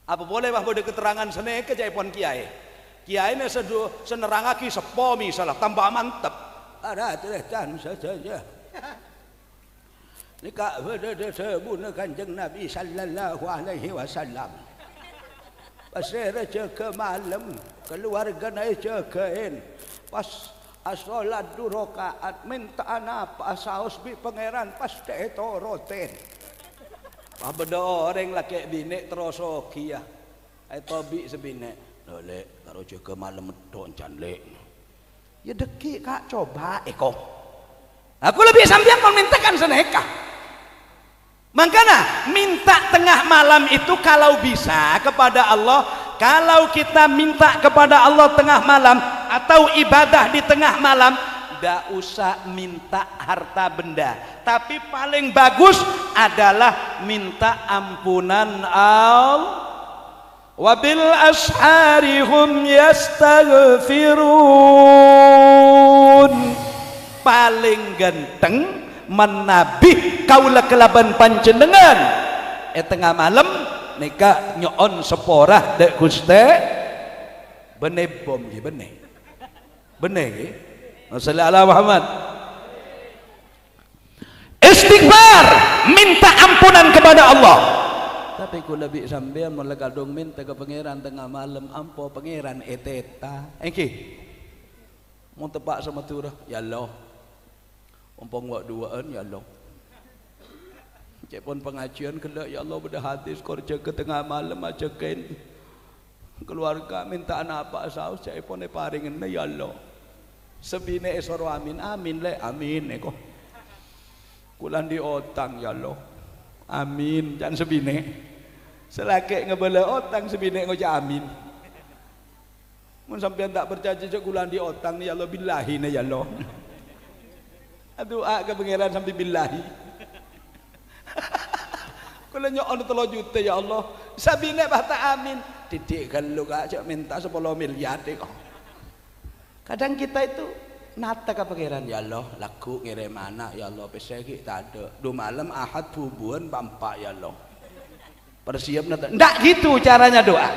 Apa boleh bah boleh keterangan seneka jaipon kiai. Kiai ini senerangaki sepo misalnya tambah mantap. Ada terehkan saja. Nikah bersebut kanjeng Nabi sallallahu alaihi wasallam. Pasir jaga malam, keluarga naik jagain. Pas asolat 2 rakaat minta apa saus bi pangeran pas tetoroten. Apa beda orang laki bini terus okia. Itu bi sebine. Lek karo jaga malam medon canlek. Ya deki kak coba eko. Aku lebih sampean kon mintakan seneka. Makanya minta tengah malam itu kalau bisa kepada Allah. Kalau kita minta kepada Allah tengah malam atau ibadah di tengah malam, tidak usah minta harta benda, tapi paling bagus adalah minta ampunan Allah. Wabil ashari hum yastaghfirun. Paling ganteng menabih kaula kelaban panjenengan tengah malam nika nyoon seporah dek Guste bene bom ge bene ge sallallahu Muhammad. Istighfar, minta ampunan kepada Allah. Tapi kula bi sampean mulai kadung minta ke pangeran tengah malam, ampo pangeran eteta engke mau tepak sama turah ya Allah umpang wak duaan ya Allah. Cepon pengajian kelak ya Allah beda hadis kerja ke tengah malam aja kain keluarga minta anak apa saus cepon paringin ya Allah. Sebine esoro amin amin le amin eko. Kulan di otang ya Allah. Amin jangan sebine. Selake ngebela otang sebine ngoja amin. Mun sampean tak percaya cek kulan di otang ya Allah billahi ya Allah. Doa ke pangeran sampai billahi. Kula nyoon 3 juta ya Allah. Sabine bata amin. Didik kalau kak minta 10 miliar kok. Kadang kita itu nata ke pangeran ya Allah, laku ngirim anak ya Allah, peseki tak ada. 2 malam ahad bubuan bampak ya Allah. Persiap nata. Ndak gitu caranya doa.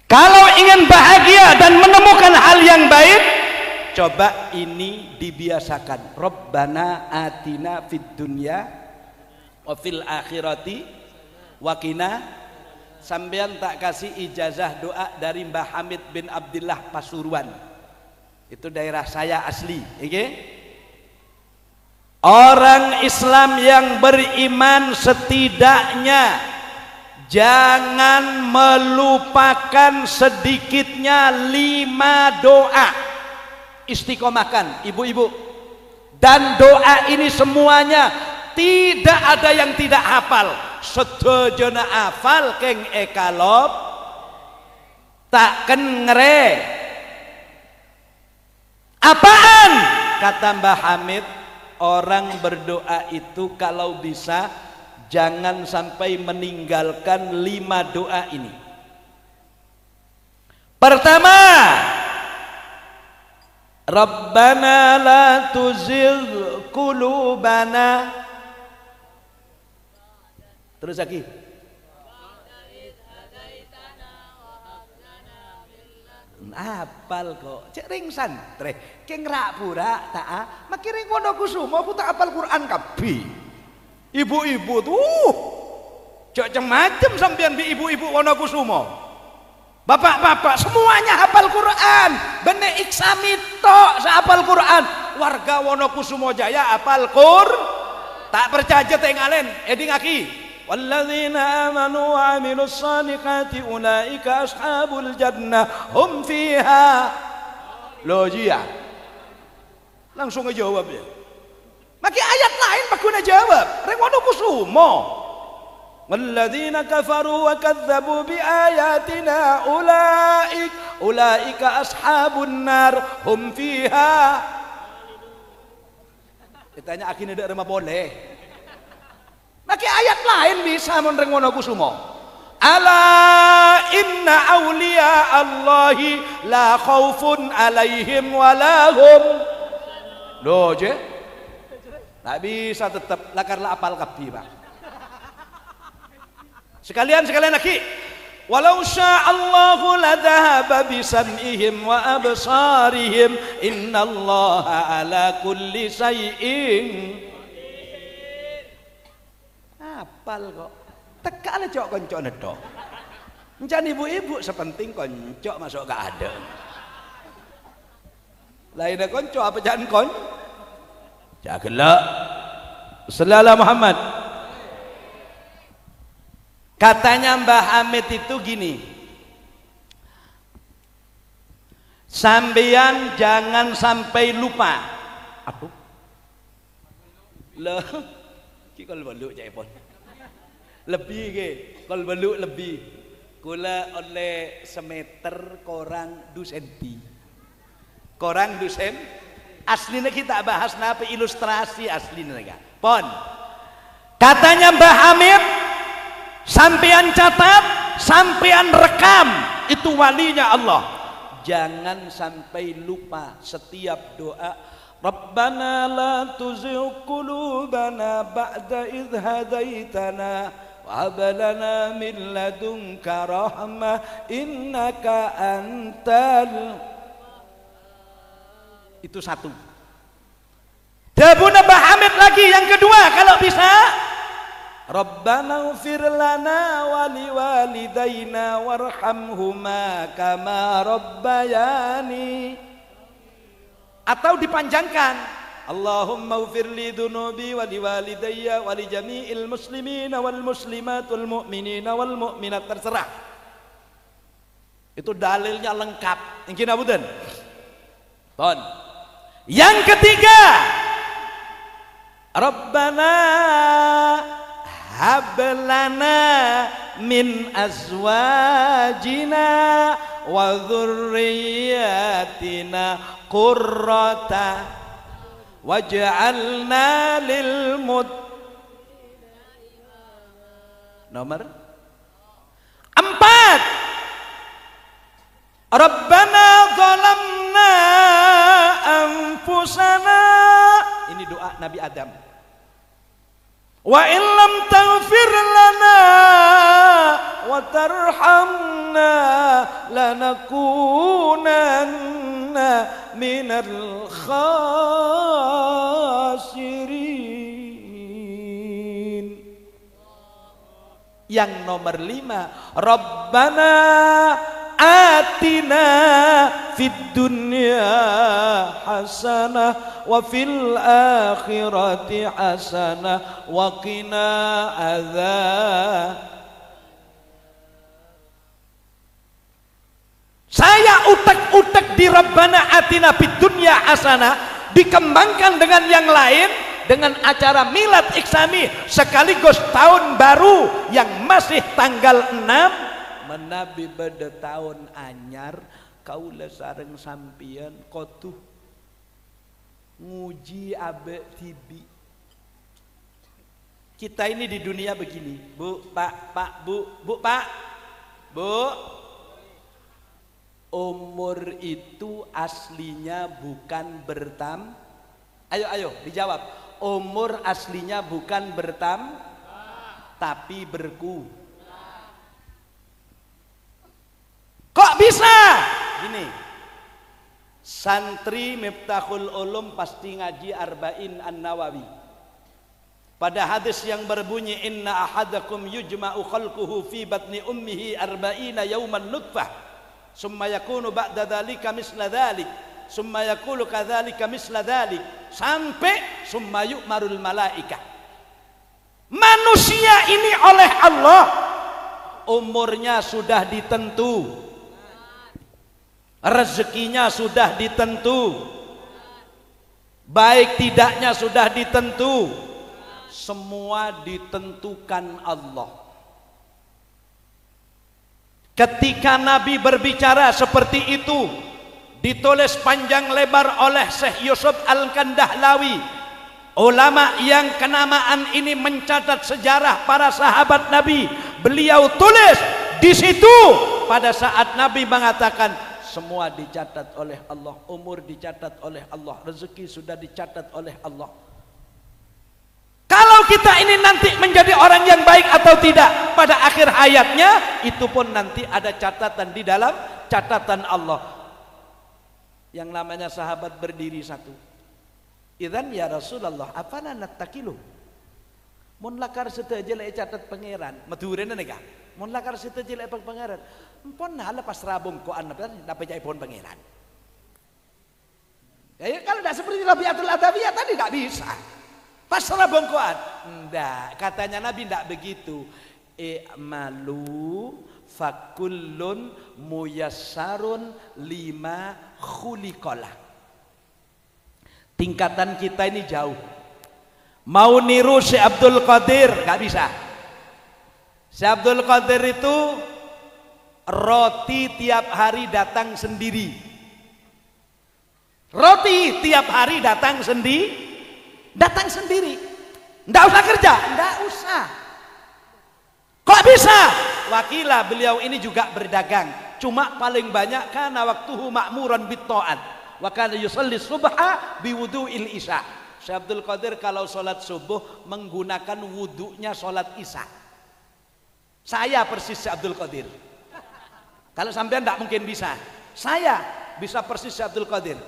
Kalau ingin bahagia dan menemukan hal yang baik, coba ini dibiasakan. Rabbana atina fid dunya wa fil akhirati wa qina. Sampean tak kasih ijazah doa dari Mbah Hamid bin Abdullah Pasuruan. Itu daerah saya asli, oke? Orang Islam yang beriman setidaknya jangan melupakan sedikitnya 5 doa. Istiqomahkan ibu-ibu. Dan doa ini semuanya tidak ada yang tidak hafal. Sedojona hafal keng ekalop takkan ngere. Apaan? Kata Mbah Hamid, orang berdoa itu kalau bisa jangan sampai meninggalkan 5 doa ini. Pertama, Rabbana la tuzigh qulubana. Terus lagi. Apal kok, cek ring santre, keng rak pura tak makiring Wonokusumo aku tak apal Quran kabeh. Ibu-ibu tuh, cek macem sampean bi ibu-ibu Wonokusumo. Bapak-bapak semuanya hafal Quran, benek iksami tok hafal Quran. Warga Wonokusumo Jaya hafal Quran. Tak percaya tengalen, eding aki. Walladzina amanu wa amilus salihati ulaika ashabul jannah hum fiha. Logika. Langsung ngejawab ya. Maki ayat lain pakuna jawab. Rek Wonokusumo. Walladzina kafaru wa kadzdzabu bi ayatina ulaika ashabun nar hum fiha. Ditanya akhirnya ada rumah boleh. Maka ayat lain bisa menereng Wonokusumo. Ala inna awliya Allahi la khaufun alaihim walahum. Loh je, tak bisa tetap lakarlah apal kabdi pak. Sekalian lagi. Walau sya'allahu ladhahaba bisam'ihim wa absarihim innallaha ala kulli syai'in. Apal kok. Tekak lah cok koncok nedo. Encan ibu-ibu sepenting koncok masuk gak ada. Lainnya koncok apa jangan kon? Jagelak. Sallallahu Muhammad. Katanya Mbah Hamid itu gini, sampeyan jangan sampai lupa. Aduh, loh, kikol beluk jaipon, lebih ke, kol beluk lebih, kula oleh semeter korang 2 senti, korang 2 sen, aslinya kita bahas napa ilustrasi aslinya kan, pon, katanya Mbah Hamid. Sampean catat, sampean rekam, itu walinya Allah. Jangan sampai lupa setiap doa. Rabbana la tuzigh qulubana ba'da idh hadaitana wa hab lana min ladunka rahmah innaka antal. Itu satu. Dabuna Mbah Hamid lagi yang kedua kalau bisa. Rabbana ighfir lana wa liwalidayna warhamhuma kama rabbayani. Atau dipanjangkan, Allahumma ighfir li dhunubi wa liwalidayya wa li jami'il muslimina wal muslimat wal mu'minina wal mu'minat, terserah. Itu dalilnya lengkap. Yang kina buden. Ton. Yang ketiga, Rabbana hablana min azwajina wa dzurriyyatina qurrata waj'alna lil nomor 4 Rabbana zalamna anfusana. Ini doa Nabi Adam. Wa illam taghfir lana wa tarhamna lanakunanna minal khasirin. Yang nomor 5, Rabbana atina fid dunya hasanah wa fil akhirati hasanah wa qina adzab. Saya utek-utek di Rabbana atina fid dunya hasanah dikembangkan dengan yang lain, dengan acara milad iksami sekaligus tahun baru yang masih tanggal 6 menabi beda tahun anyar kaula sareng sampian kotuh nguji abe tibi. Kita ini di dunia begini, Bu, Pak, Bu, Pak, Bu. Umur itu aslinya bukan ayo dijawab. Umur aslinya bukan tapi Kok bisa? Gini, santri Miftahul Ulum pasti ngaji Arba'in An-Nawawi. Pada hadis yang berbunyi inna ahadakum yujma'u khalquhu fi batni ummihi arba'ina yawman nutfah summa yakunu ba'da dzalika misla dzalik summa yakulu kadzalika misla dzalik sampai summa yu'marul malaikah. Manusia ini oleh Allah umurnya sudah ditentu, rezekinya sudah ditentu, baik tidaknya sudah ditentu, semua ditentukan Allah. Ketika Nabi berbicara seperti itu ditulis panjang lebar oleh Syekh Yusuf Al-Kandahlawi, ulama yang kenamaan ini mencatat sejarah para sahabat Nabi. Beliau tulis di situ pada saat Nabi mengatakan semua dicatat oleh Allah, umur dicatat oleh Allah, rezeki sudah dicatat oleh Allah. Kalau kita ini nanti menjadi orang yang baik atau tidak pada akhir hayatnya, itu pun nanti ada catatan di dalam catatan Allah. Yang namanya sahabat berdiri satu. Idzan ya Rasulullah, apana nattakilu? Mun lakar seteje lek catat pangeran, madurene neka. Mun lakar seteje lek pangeran. Empon nah lepas rabung ko an dapat jai pohon pangeran. Ya kalau tidak seperti Rabiatul Adawiyah tadi tidak bisa. Pasrah bongkoan. Enggak, katanya Nabi enggak begitu. I'malu fakullun muyassarun lima khuliqalah. Tingkatan kita ini jauh. Mau niru Syekh Abdul Qadir enggak bisa. Syekh Abdul Qadir itu roti tiap hari datang sendiri. Roti tiap hari datang sendiri. Datang sendiri, ndak usah kerja, ndak usah. Kok bisa? Wakilah beliau ini juga berdagang, cuma paling banyak karena waktuhu ma'muran bit-ta'at wa kana yusalli subha biwudu'il isya. Syekh Abdul Qadir kalau sholat subuh menggunakan wudunya sholat isya. Saya persis Syekh Abdul Qadir. Kalau sampean ndak mungkin bisa, saya bisa persis Syekh Abdul Qadir.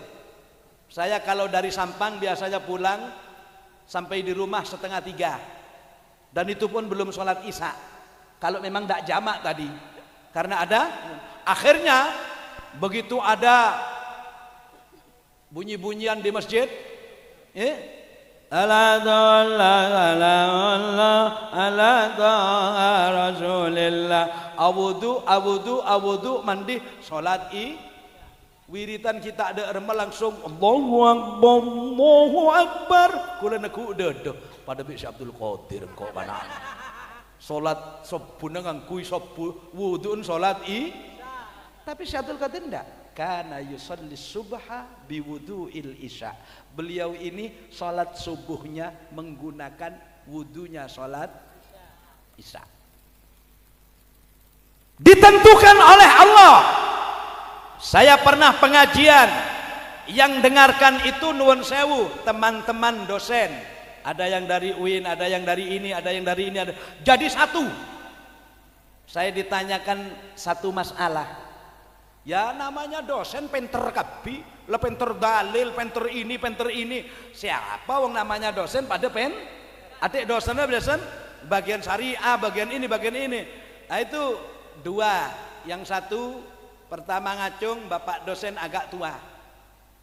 Saya kalau dari Sampang biasanya pulang sampai di rumah 2:30 dan itu pun belum sholat isya kalau memang tidak jamak tadi, karena ada akhirnya begitu ada bunyi-bunyian di masjid ala Rasulillah awudu mandi sholat wiritan kita ada remel langsung Allahu Akbar kula neku dedo pada Syekh Abdul Qadir kok mana salat sobuna ngangkui sobu wuduun salat tapi Syekh Abdul Qadir ndak kana yusalli subha biwudu'il isya. Beliau ini salat subuhnya menggunakan wudunya salat isya. Ditentukan oleh Allah. Saya pernah pengajian yang dengarkan itu nuwun sewu teman-teman dosen, ada yang dari UIN, ada yang dari ini, ada yang dari ini, ada. Jadi satu. Saya ditanyakan satu masalah. Ya namanya dosen penter kabi, le penter dalil, penter ini. Siapa wong namanya dosen pada adik dosennya dosen bagian syariah, bagian ini. Nah itu dua. Yang satu pertama ngacung bapak dosen agak tua.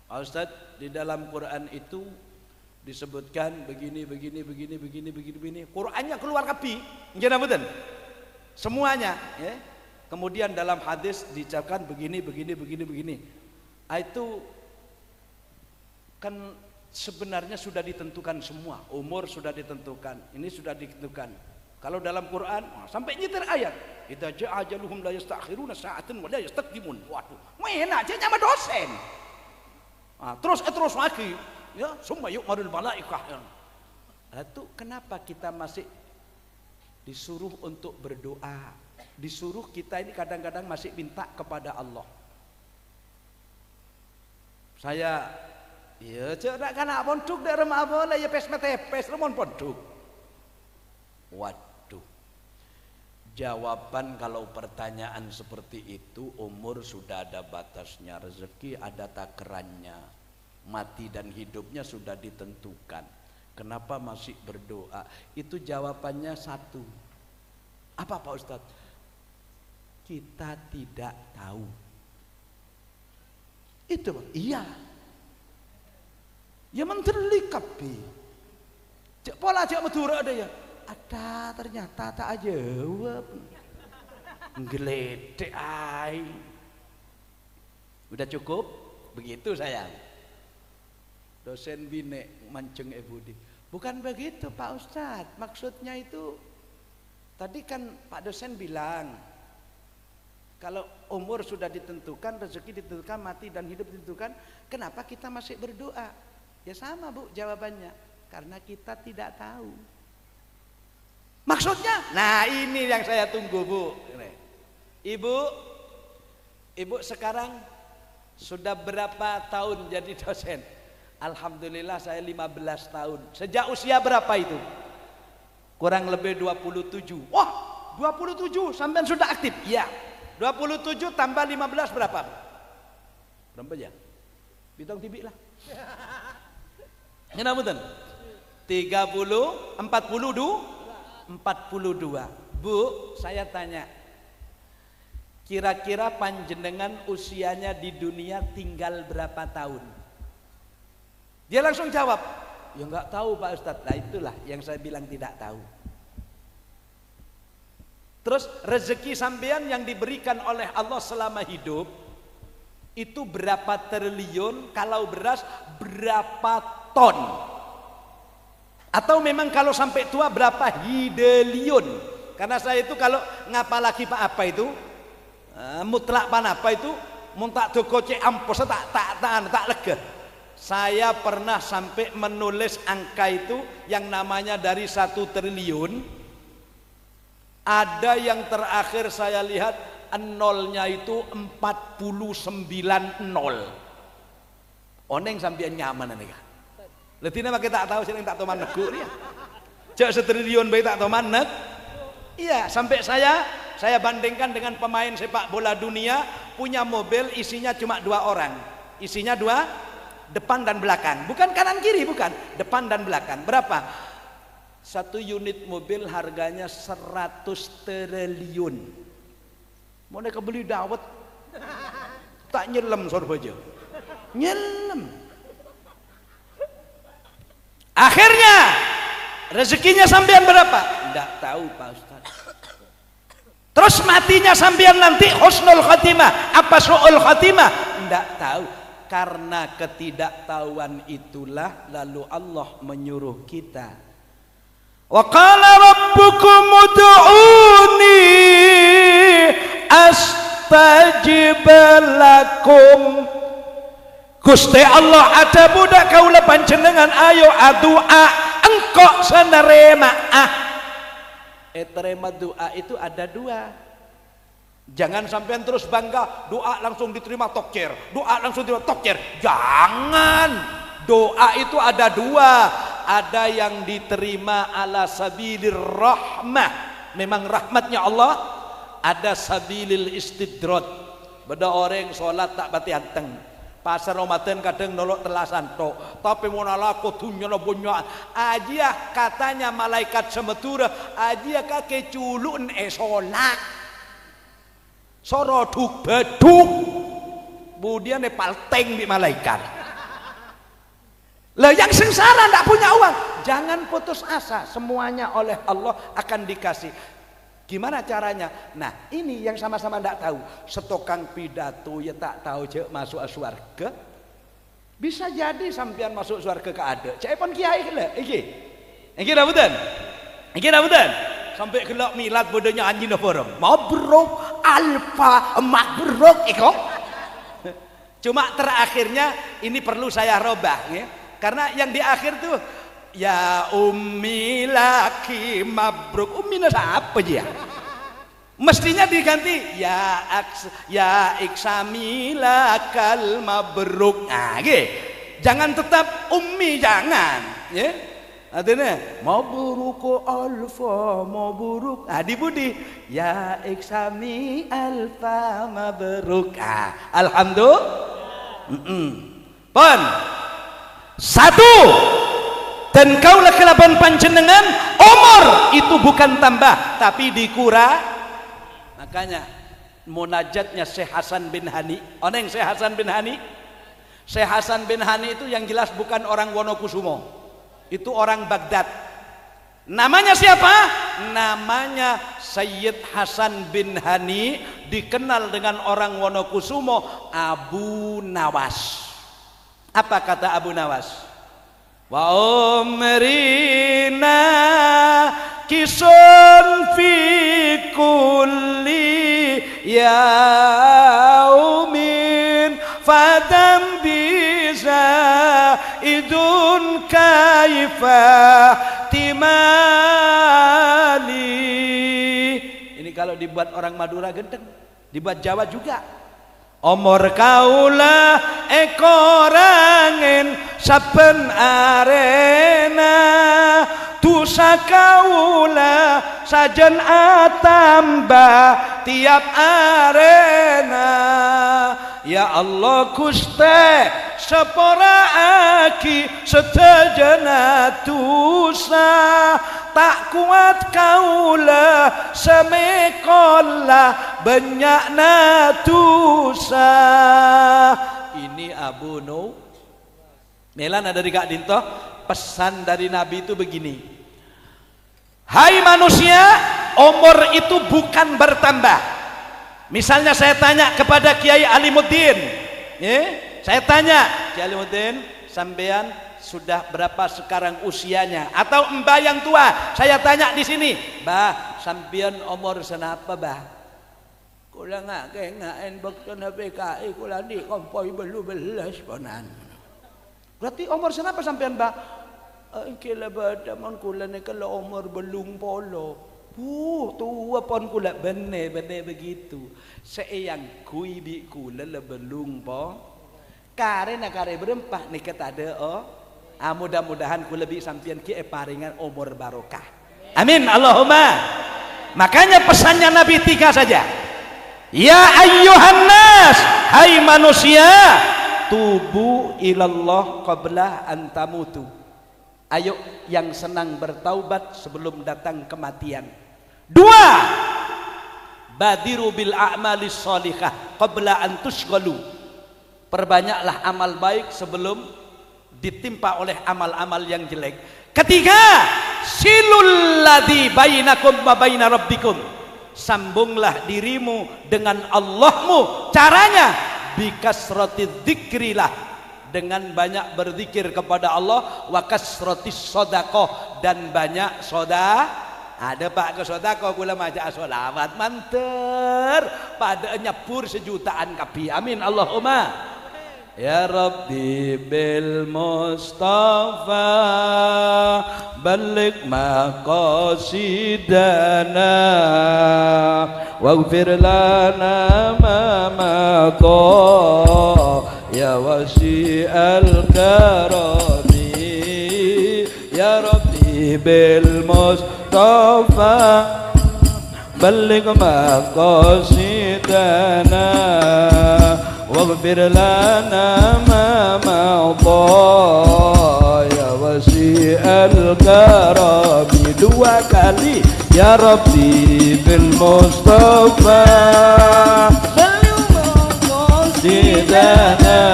Pak Ustadz, di dalam Quran itu disebutkan begini. Qurannya keluar kapi, nggih mboten? Semuanya, ya. Kemudian dalam hadis diucapkan begini. Ah, itu kan sebenarnya sudah ditentukan semua, umur sudah ditentukan, ini sudah ditentukan. Kalau dalam Quran sampai nyetir ayat, idza jaa ajaluhum la yastakhiruna sa'atan wa la yastaqdimun. Waduh, enak aja sama dosen. Terus lagi, ya, summa yu'marul malaikah. Lalu kenapa kita masih disuruh untuk berdoa? Disuruh kita ini kadang-kadang masih minta kepada Allah. Saya ya cerak kana pondok dak remah boleh ya pes metepes remon pondok. Waduh. Jawaban kalau pertanyaan seperti itu, umur sudah ada batasnya, rezeki ada takarannya, mati dan hidupnya sudah ditentukan. Kenapa masih berdoa? Itu jawabannya satu. Apa Pak Ustadz? Kita tidak tahu. Itu Pak. Iya. Ya menteri kapi. Cek pola cek Madura ada ya. Ada, ternyata tak jawab. Ngeledek ai. Udah cukup? Begitu sayang. Dosen bine mancing Budi. Bukan begitu Pak Ustadz. Maksudnya itu tadi kan Pak dosen bilang kalau umur sudah ditentukan, rezeki ditentukan, mati dan hidup ditentukan, kenapa kita masih berdoa? Ya sama Bu jawabannya. Karena kita tidak tahu. Maksudnya? Nah ini yang saya tunggu Bu. Ibu sekarang sudah berapa tahun jadi dosen? Alhamdulillah saya 15 tahun. Sejak usia berapa itu? Kurang lebih 27. Wah 27 sampai sudah aktif? Iya. 27 tambah 15 berapa? Berapa ya? Bintang tibik lah. Ini betul? 30, 42. Bu, saya tanya. Kira-kira panjenengan usianya di dunia tinggal berapa tahun? Dia langsung jawab, ya nggak tahu Pak Ustadz. Nah itulah yang saya bilang tidak tahu. Terus rezeki sampean yang diberikan oleh Allah selama hidup itu berapa triliun, kalau beras berapa ton? Atau memang kalau sampai tua berapa hideliun? Karena saya itu kalau ngapa lagi Pak apa itu mutlak pan apa itu muntak dokoce ampos tak lega. Saya pernah sampai menulis angka itu yang namanya dari 1 triliun. Ada yang terakhir saya lihat nolnya itu 49 nol. Oneng sampean nyaman nih kan. Letina mah kita tak tahu sih tak tahu manek dia. Cek 1 triliun bae tak tahu manek. Iya, sampai saya bandingkan dengan pemain sepak bola dunia punya mobil isinya cuma 2 orang. Isinya 2, depan dan belakang. Bukan kanan kiri, bukan, depan dan belakang. Berapa? 1 unit mobil harganya 100 triliun. Mau nak beli dawet tak nyelam sorbaja. Nyelam. Akhirnya rezekinya sampean berapa? Enggak tahu Pak Ustaz. Terus matinya sampean nanti husnul khatimah apa su'ul khatimah? Enggak tahu. Karena ketidaktahuan itulah lalu Allah menyuruh kita. Wa qala rabbukum ud'uni astajib lakum. Gusti Allah ada budak kaula panjenengan ayo doa engkau senerema terima doa itu ada 2. Jangan sampean terus bangga doa langsung diterima tokcer, doa langsung diterima tokcer. Jangan. Doa itu ada 2. Ada yang diterima ala sabilir rahmah, memang rahmatnya Allah. Ada sabilil istidrad, beda orang sholat tak pati anteng, pasar Ramadan kadang nolok telasan tok, tapi mau nalaku dunya banyak aja katanya malaikat semetura aja kake culun sholat soroduk beduk kemudian palteng di malaikat. Lah yang sengsara tidak punya uang, jangan putus asa, semuanya oleh Allah akan dikasih. Gimana caranya? Nah ini yang sama-sama tidak tahu. Setokang pidato ya tak tahu cek masuk surga. Bisa jadi sampean masuk surga ke ada. Cek pun kiai lah. Iki dah betul. sampai gelak milad bodoh nyanyi bareng. Mabruk alfa mabruk iko. Cuma terakhirnya ini perlu saya robah ya. Karena yang di akhir tuh ya ummi laki mabruk. Ummi siapa dia? Mestinya diganti ya iksami lakal mabruk. Nah, jangan tetap ummi, jangan ya. Artinya mabruk alfa mabruk. Ah dibudi ya iksami alfa mabruk. Ah alhamdulillah. Pon satu, dan kaulah kelaban panjenengan umur itu bukan tambah tapi dikurang. Makanya munajatnya Syekh Hasan bin Hani. Oneng Syekh Hasan bin Hani. Syekh Hasan bin Hani itu yang jelas bukan orang Wonokusumo. Itu orang Baghdad. Namanya siapa? Namanya Sayyid Hasan bin Hani, dikenal dengan orang Wonokusumo Abu Nawas. Apa kata Abu Nawas? Wa umrina kisun fi kulli yaumin fadam bisa idun kaifa timali. Ini kalau dibuat orang Madura gendeng, dibuat Jawa juga. Omor kaula ekor angin saben arena tusa kaula sajen atamba tiap arena. Ya Allah Guste sepora aki sedajana tusa tak kuat kaula semekola banyak natusa. Ini Abu Nu Melan dari Kak Dinto. Pesan dari Nabi itu begini, hai manusia, umur itu bukan bertambah. Misalnya saya tanya kepada Kiai Alimuddin, saya tanya Kiai Alimuddin, sampean sudah berapa sekarang usianya? Atau mbah yang tua, saya tanya di sini, bah sampean umur senapa bah? Kula ngaken bektona PKI kula di kompoi belu belas ponan. Berarti umur senapa sampean bah? Kila badaman kula ni kalau umur belum polo. Tua pon kula benar begitu. Seeyang kui bi kula le belum po. Karena kare berempah ni kata ada mudah-mudahan kula bi sampean ki paringan umur barokah. Amin Allahumma. Makanya pesannya Nabi 3 saja. Ya ayyuhan nas, hai manusia, tubu ilallah qabla an tamutu. Ayo yang senang bertaubat sebelum datang kematian. 2, badiru bil a'malis sholihah qabla an tushghalu. Perbanyaklah amal baik sebelum ditimpa oleh amal-amal yang jelek. 3, silul ladzi bainakum wa baina rabbikum. Sambunglah dirimu dengan Allahmu. Caranya bikasrati dzikrillah, dengan banyak berzikir kepada Allah, wa kasratis shadaqah, dan banyak ada pak ke sedekah kula maca sholawat manter pada nyepur sejutaan kapi. Amin Allahumma. Ya Rabbi bil Mustafa balik maqasidana waghfir lana ma maqo ya wasi'al karami. Ya Rabbi bil Mustafa balik maqasidana waghfir lana ma ma'dha ya wasi'al karami. 2 kali ya Rabbi bil Mustafa sidana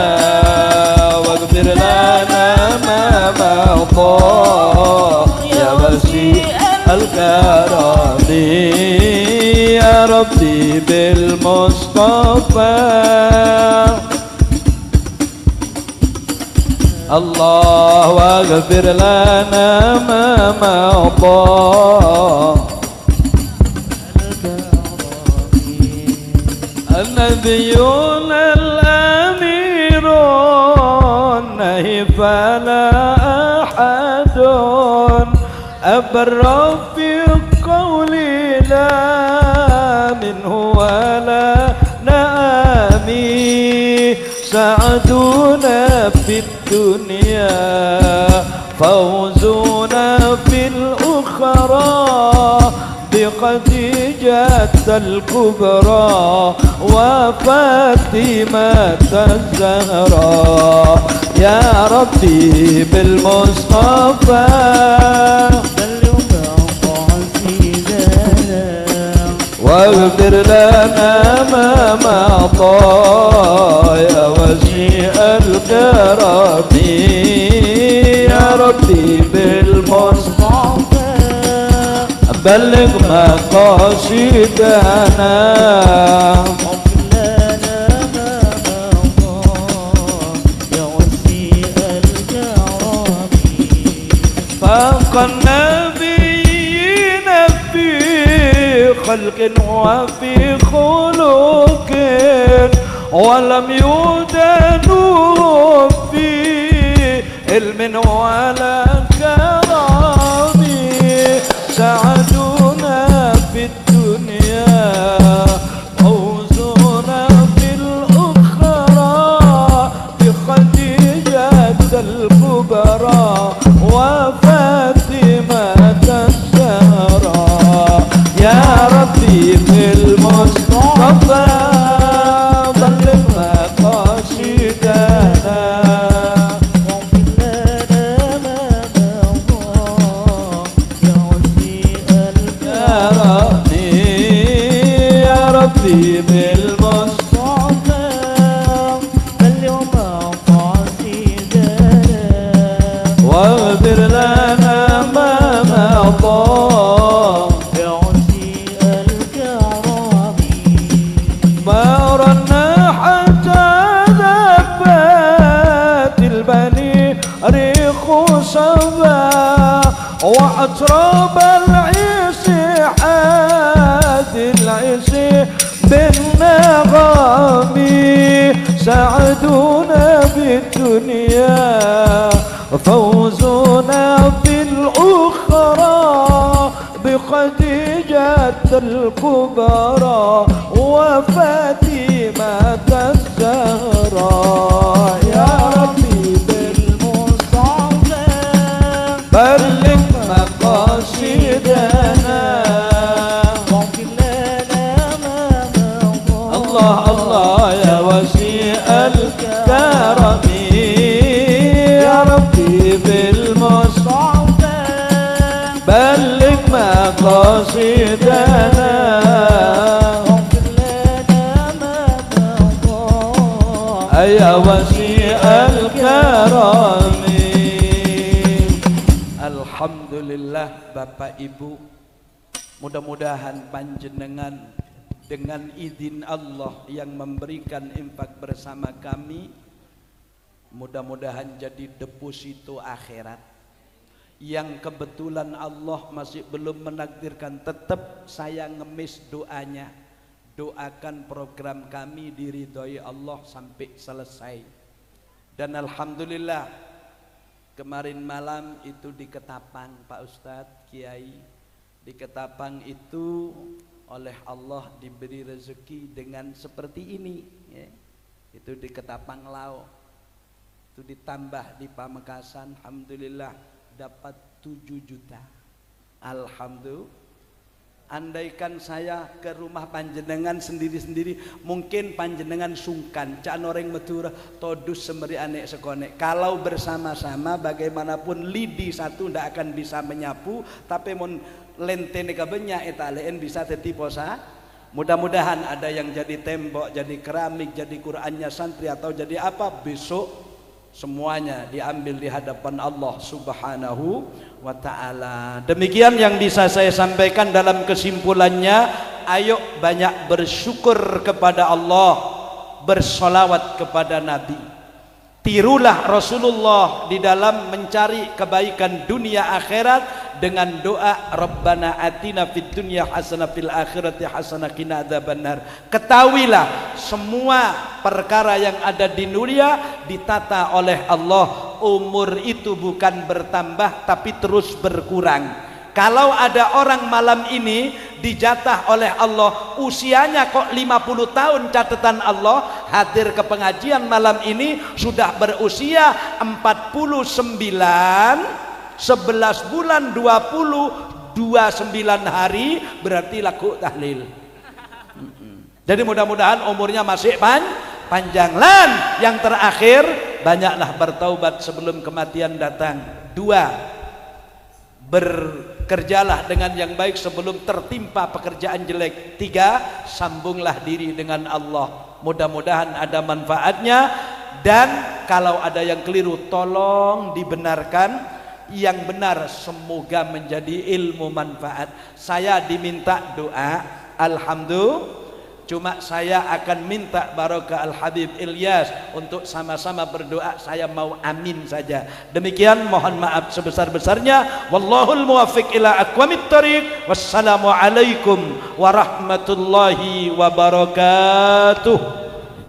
waghfir lana ma ma'dha ya wasi'al karami. Ya Rabbi bil Mustafa Allah waghfir lana ma ma'dha نبينا الأمير النهي فلا أحد أبر في قولي لا منه ولا نامي سعدنا في الدنيا فوزنا في الأخرى بخديجة الكبرى وفاطمة الزهراء يا ربي بالمصطفى واغفر لنا ما مضى يا وسيع الكرم يا ربي بالمصطفى بلغ مقاصدنا فوق النبيين في خلق وفي خلق ولم يودنوا في علم ولا كرم سعدنا في الدنيا فوزنا في الأخرى بخديجة الكبرى وفاطمة الزهراء يا ربي في المصطفى بلغ مقاصدنا بالمصطفى اليوم قاصدنا واغفر لنا ما مضى بعزي الكرم ما رنا حتى ذبت البني ريخ صبا وأتراب العيس حاد العيس بالنغم سعدنا بالدنيا فوزنا بالأخرى بخديجة الكبرى وفاطمة الزهراء يا ربي بالمصطفى بلغ مقاصدنا الله يا وسيع الكرم يا ربي بالمصطفى بلغ مقاصدنا يا وسيع الكرم. Alhamdulillah Bapak Ibu, mudah-mudahan panjenengan dengan izin Allah yang memberikan infak bersama kami, mudah-mudahan jadi deposito akhirat yang kebetulan Allah masih belum menakdirkan. Tetap saya ngemis doanya, doakan program kami diridhoi Allah sampai selesai. Dan alhamdulillah kemarin malam itu di Ketapang, Pak Ustadz Kiai, di Ketapang itu oleh Allah diberi rezeki dengan seperti ini ya. Itu di Ketapang Lao, itu ditambah di Pamekasan, alhamdulillah dapat 7 juta. Alhamdulillah. Andaikan saya ke rumah panjenengan sendiri-sendiri, mungkin panjenengan sungkan can orang Madura todus semeri anek sekonek. Kalau bersama-sama bagaimanapun lidi satu ndak akan bisa menyapu, tapi mun lentene kabenya etalen bisa jadi posa. Mudah-mudahan ada yang jadi tembok, jadi keramik, jadi Qur'annya santri atau jadi apa, besok semuanya diambil di hadapan Allah Subhanahu wa ta'ala. Demikian yang bisa saya sampaikan dalam kesimpulannya. Ayo banyak bersyukur kepada Allah, bersolawat kepada Nabi. Tirulah Rasulullah di dalam mencari kebaikan dunia akhirat dengan doa Rabbana atina fid dunya hasanah fil akhirati hasanah qina adzabannar. Ketahuilah semua perkara yang ada di dunia ditata oleh Allah. Umur itu bukan bertambah tapi terus berkurang. Kalau ada orang malam ini dijatah oleh Allah usianya kok 50 tahun catatan Allah, hadir ke pengajian malam ini sudah berusia 49 11 bulan 29 hari, berarti laku tahlil. Jadi mudah-mudahan umurnya masih panjang. Lan yang terakhir, banyaklah bertaubat sebelum kematian datang. 2, bekerjalah dengan yang baik sebelum tertimpa pekerjaan jelek. 3, sambunglah diri dengan Allah. Mudah-mudahan ada manfaatnya, dan kalau ada yang keliru tolong dibenarkan. Yang benar semoga menjadi ilmu manfaat. Saya diminta doa, alhamdulillah. Cuma saya akan minta barokah Al-Habib Ilyas untuk sama-sama berdoa. Saya mau amin saja. Demikian, mohon maaf sebesar-besarnya. Wallahul muwaffiq ila aqwamit thoriq. Wassalamualaikum warahmatullahi wabarakatuh.